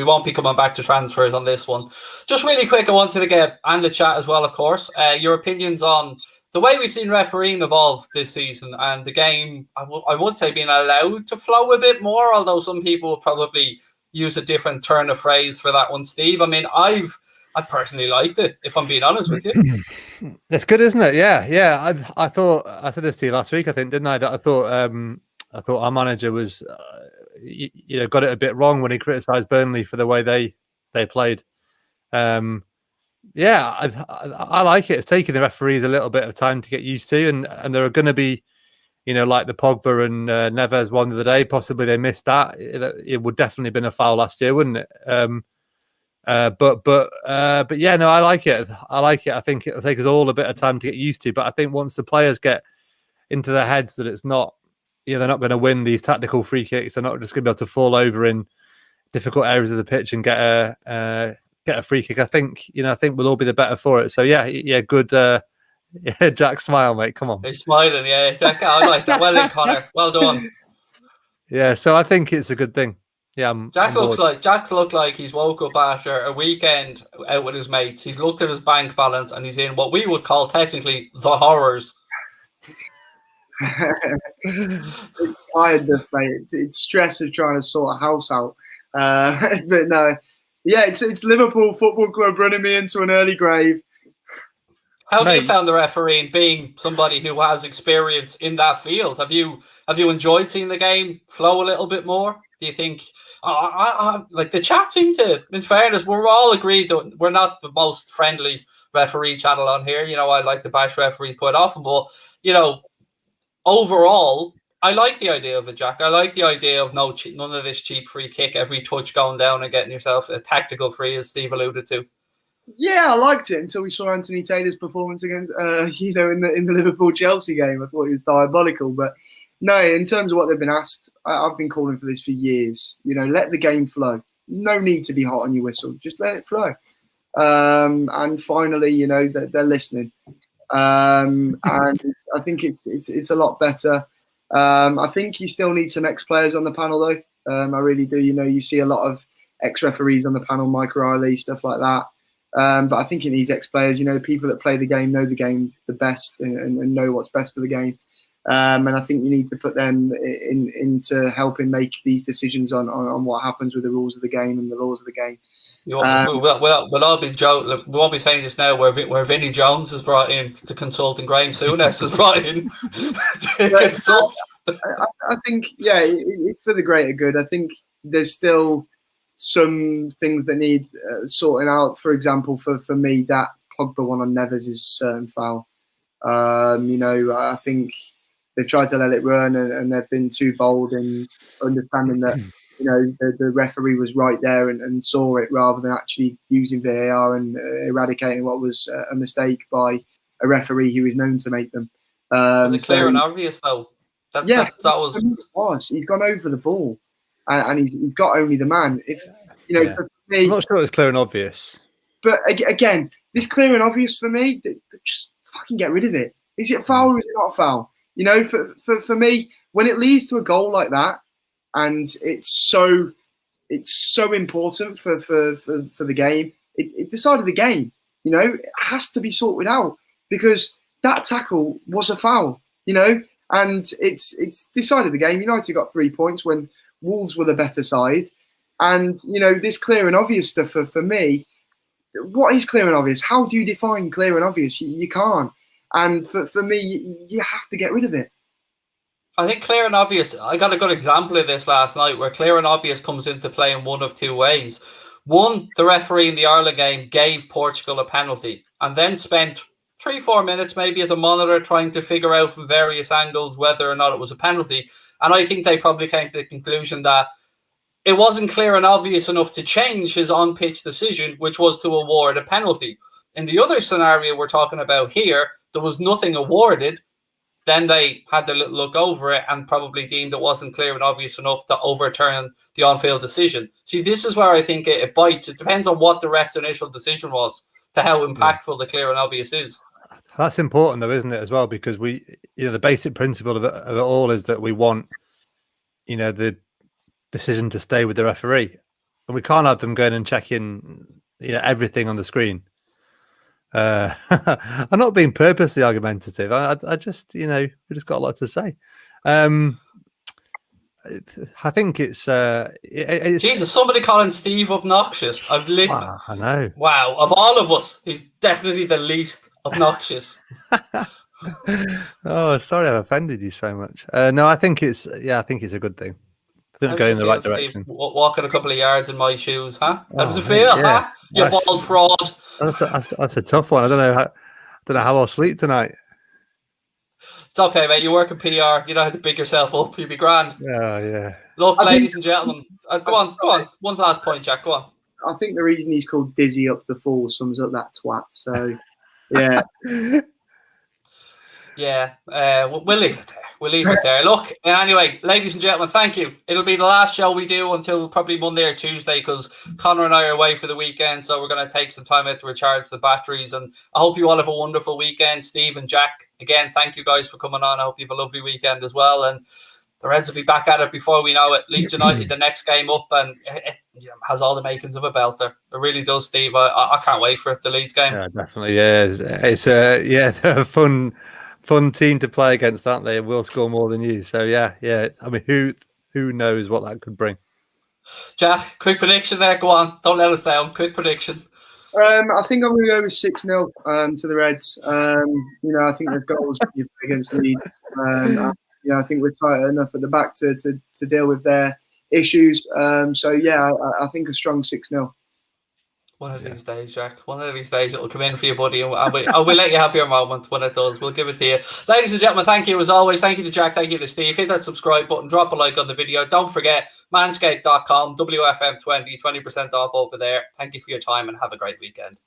won't be coming back to transfers on this one. Just really quick, I wanted to get, and the chat as well, of course, your opinions on the way we've seen refereeing evolve this season and the game, I would say being allowed to flow a bit more, although some people would probably use a different turn of phrase for that one, Steve. I mean, I've personally liked it, if I'm being honest with you. It's good, isn't it? Yeah. I thought, I said this to you last week, I think, didn't I? That I thought our manager was, you know, got it a bit wrong when he criticised Burnley for the way they played. Yeah, I like it. It's taking the referees a little bit of time to get used to, and there are going to be, you know, like the Pogba and Neves one of the day. Possibly they missed that. It would definitely have been a foul last year, wouldn't it? But yeah, no, I like it. I think it'll take us all a bit of time to get used to. But I think once the players get into their heads that it's not, you know, they're not going to win these tactical free kicks. They're not just going to be able to fall over in difficult areas of the pitch and get a free kick. I think we'll all be the better for it. So yeah, good. Yeah, Jack, smile, mate. Come on. He's smiling. Yeah, Jack, I like that. Well done, Connor. Well done. Yeah, so I think it's a good thing. Yeah, Jack looked like he's woke up after a weekend out with his mates. He's looked at his bank balance and he's in what we would call technically the horrors. It's tiredness, mate. It's stress of trying to sort a house out. But no, yeah, it's Liverpool Football Club running me into an early grave. How have you found the refereeing, being somebody who has experience in that field? Have you enjoyed seeing the game flow a little bit more? Do you think, like the chat seemed to, in fairness, we're all agreed that we're not the most friendly referee channel on here. You know, I like to bash referees quite often, but, you know, overall, I like the idea of it, Jack. I like the idea of none of this cheap free kick, every touch going down and getting yourself a tactical free, as Steve alluded to. Yeah, I liked it until we saw Anthony Taylor's performance against, in the Liverpool Chelsea game. I thought it was diabolical. But no, in terms of what they've been asked, I've been calling for this for years. Let the game flow. No need to be hot on your whistle. Just let it flow. And finally, they're listening. And I think it's a lot better. I think you still need some ex-players on the panel, though. I really do. You see a lot of ex-referees on the panel, Mike Riley, stuff like that. But I think it needs ex-players. People that play the game know the game the best and know what's best for the game. And I think you need to put them into helping make these decisions on what happens with the rules of the game and the laws of the game. We'll all be joking. We won't be saying this now. Where Vinnie Jones is brought in to consult and Graham Souness is brought in to consult. I think, it's for the greater good. I think there's still some things that need sorting out. For example, for me, that Pogba one on Neves is a certain foul. I think they've tried to let it run and they've been too bold in understanding that the referee was right there and saw it, rather than actually using VAR and eradicating what was a mistake by a referee who is known to make them. Was it clear and obvious though? That was. He's gone over the ball, and he's got only the man. If for me, I'm not sure it's clear and obvious. But again, this clear and obvious for me, just fucking get rid of it. Is it a foul or is it not a foul? For me, when it leads to a goal like that, and it's so important for the game, it decided the game. It has to be sorted out, because that tackle was a foul. And it's decided the game. United got 3 points when Wolves were the better side. And, this clear and obvious stuff for me, what is clear and obvious? How do you define clear and obvious? You can't. And for me, you have to get rid of it. I think clear and obvious, I got a good example of this last night, where clear and obvious comes into play in one of two ways. One, the referee in the Ireland game gave Portugal a penalty and then spent 3-4 minutes maybe at the monitor trying to figure out from various angles whether or not it was a penalty. And I think they probably came to the conclusion that it wasn't clear and obvious enough to change his on-pitch decision, which was to award a penalty. In the other scenario we're talking about here, there was nothing awarded. Then they had to look over it and probably deemed it wasn't clear and obvious enough to overturn the on-field decision. See, this is where I think it bites. It depends on what the ref's initial decision was to how impactful the clear and obvious is. That's important, though, isn't it, as well? Because the basic principle of it all is that we want, the decision to stay with the referee, and we can't have them going and checking, everything on the screen. I'm not being purposely argumentative. I just, we just got a lot to say. I think it's Jesus, somebody calling Steve obnoxious. Wow, I know. Wow, of all of us, he's definitely the least obnoxious. Oh, sorry, I've offended you so much. No, I think it's a good thing. I think going in the right direction. Steve, walking a couple of yards in my shoes, huh? How does it feel, huh? You bald fraud. That's a tough one. I don't know how I'll sleep tonight. It's okay, mate. You work in PR. You don't have to big yourself up. You'll be grand. Yeah. Look, ladies and gentlemen. Go on. One last point, Jack. Go on. I think the reason he's called Dizzy Up the Fall sums up that twat. So, yeah. We'll leave it there. Look, anyway, ladies and gentlemen, thank you. It'll be the last show we do until probably Monday or Tuesday, because Connor and I are away for the weekend, so we're going to take some time out to recharge the batteries. And I hope you all have a wonderful weekend. Steve and Jack, again, thank you guys for coming on. I hope you have a lovely weekend as well. And the Reds will be back at it before we know it. Leeds United, the next game up, and it has all the makings of a belter. It really does, Steve. I can't wait for it, the Leeds game. Yeah, definitely. Yeah, they're a fun team to play against, aren't they? Will score more than you. So yeah. I mean, who knows what that could bring? Jack, quick prediction there. Go on, don't let us down. Quick prediction. I think I'm going to go with 6-0 to the Reds. I think there's goals against Leeds. I think we're tight enough at the back to deal with their issues. I think a strong 6-0. One of these days, Jack. One of these days it'll come in for you, buddy, and we'll let you have your moment when it does. We'll give it to you. Ladies and gentlemen, thank you as always. Thank you to Jack. Thank you to Steve. Hit that subscribe button. Drop a like on the video. Don't forget, manscaped.com, WFM20, 20% off over there. Thank you for your time and have a great weekend.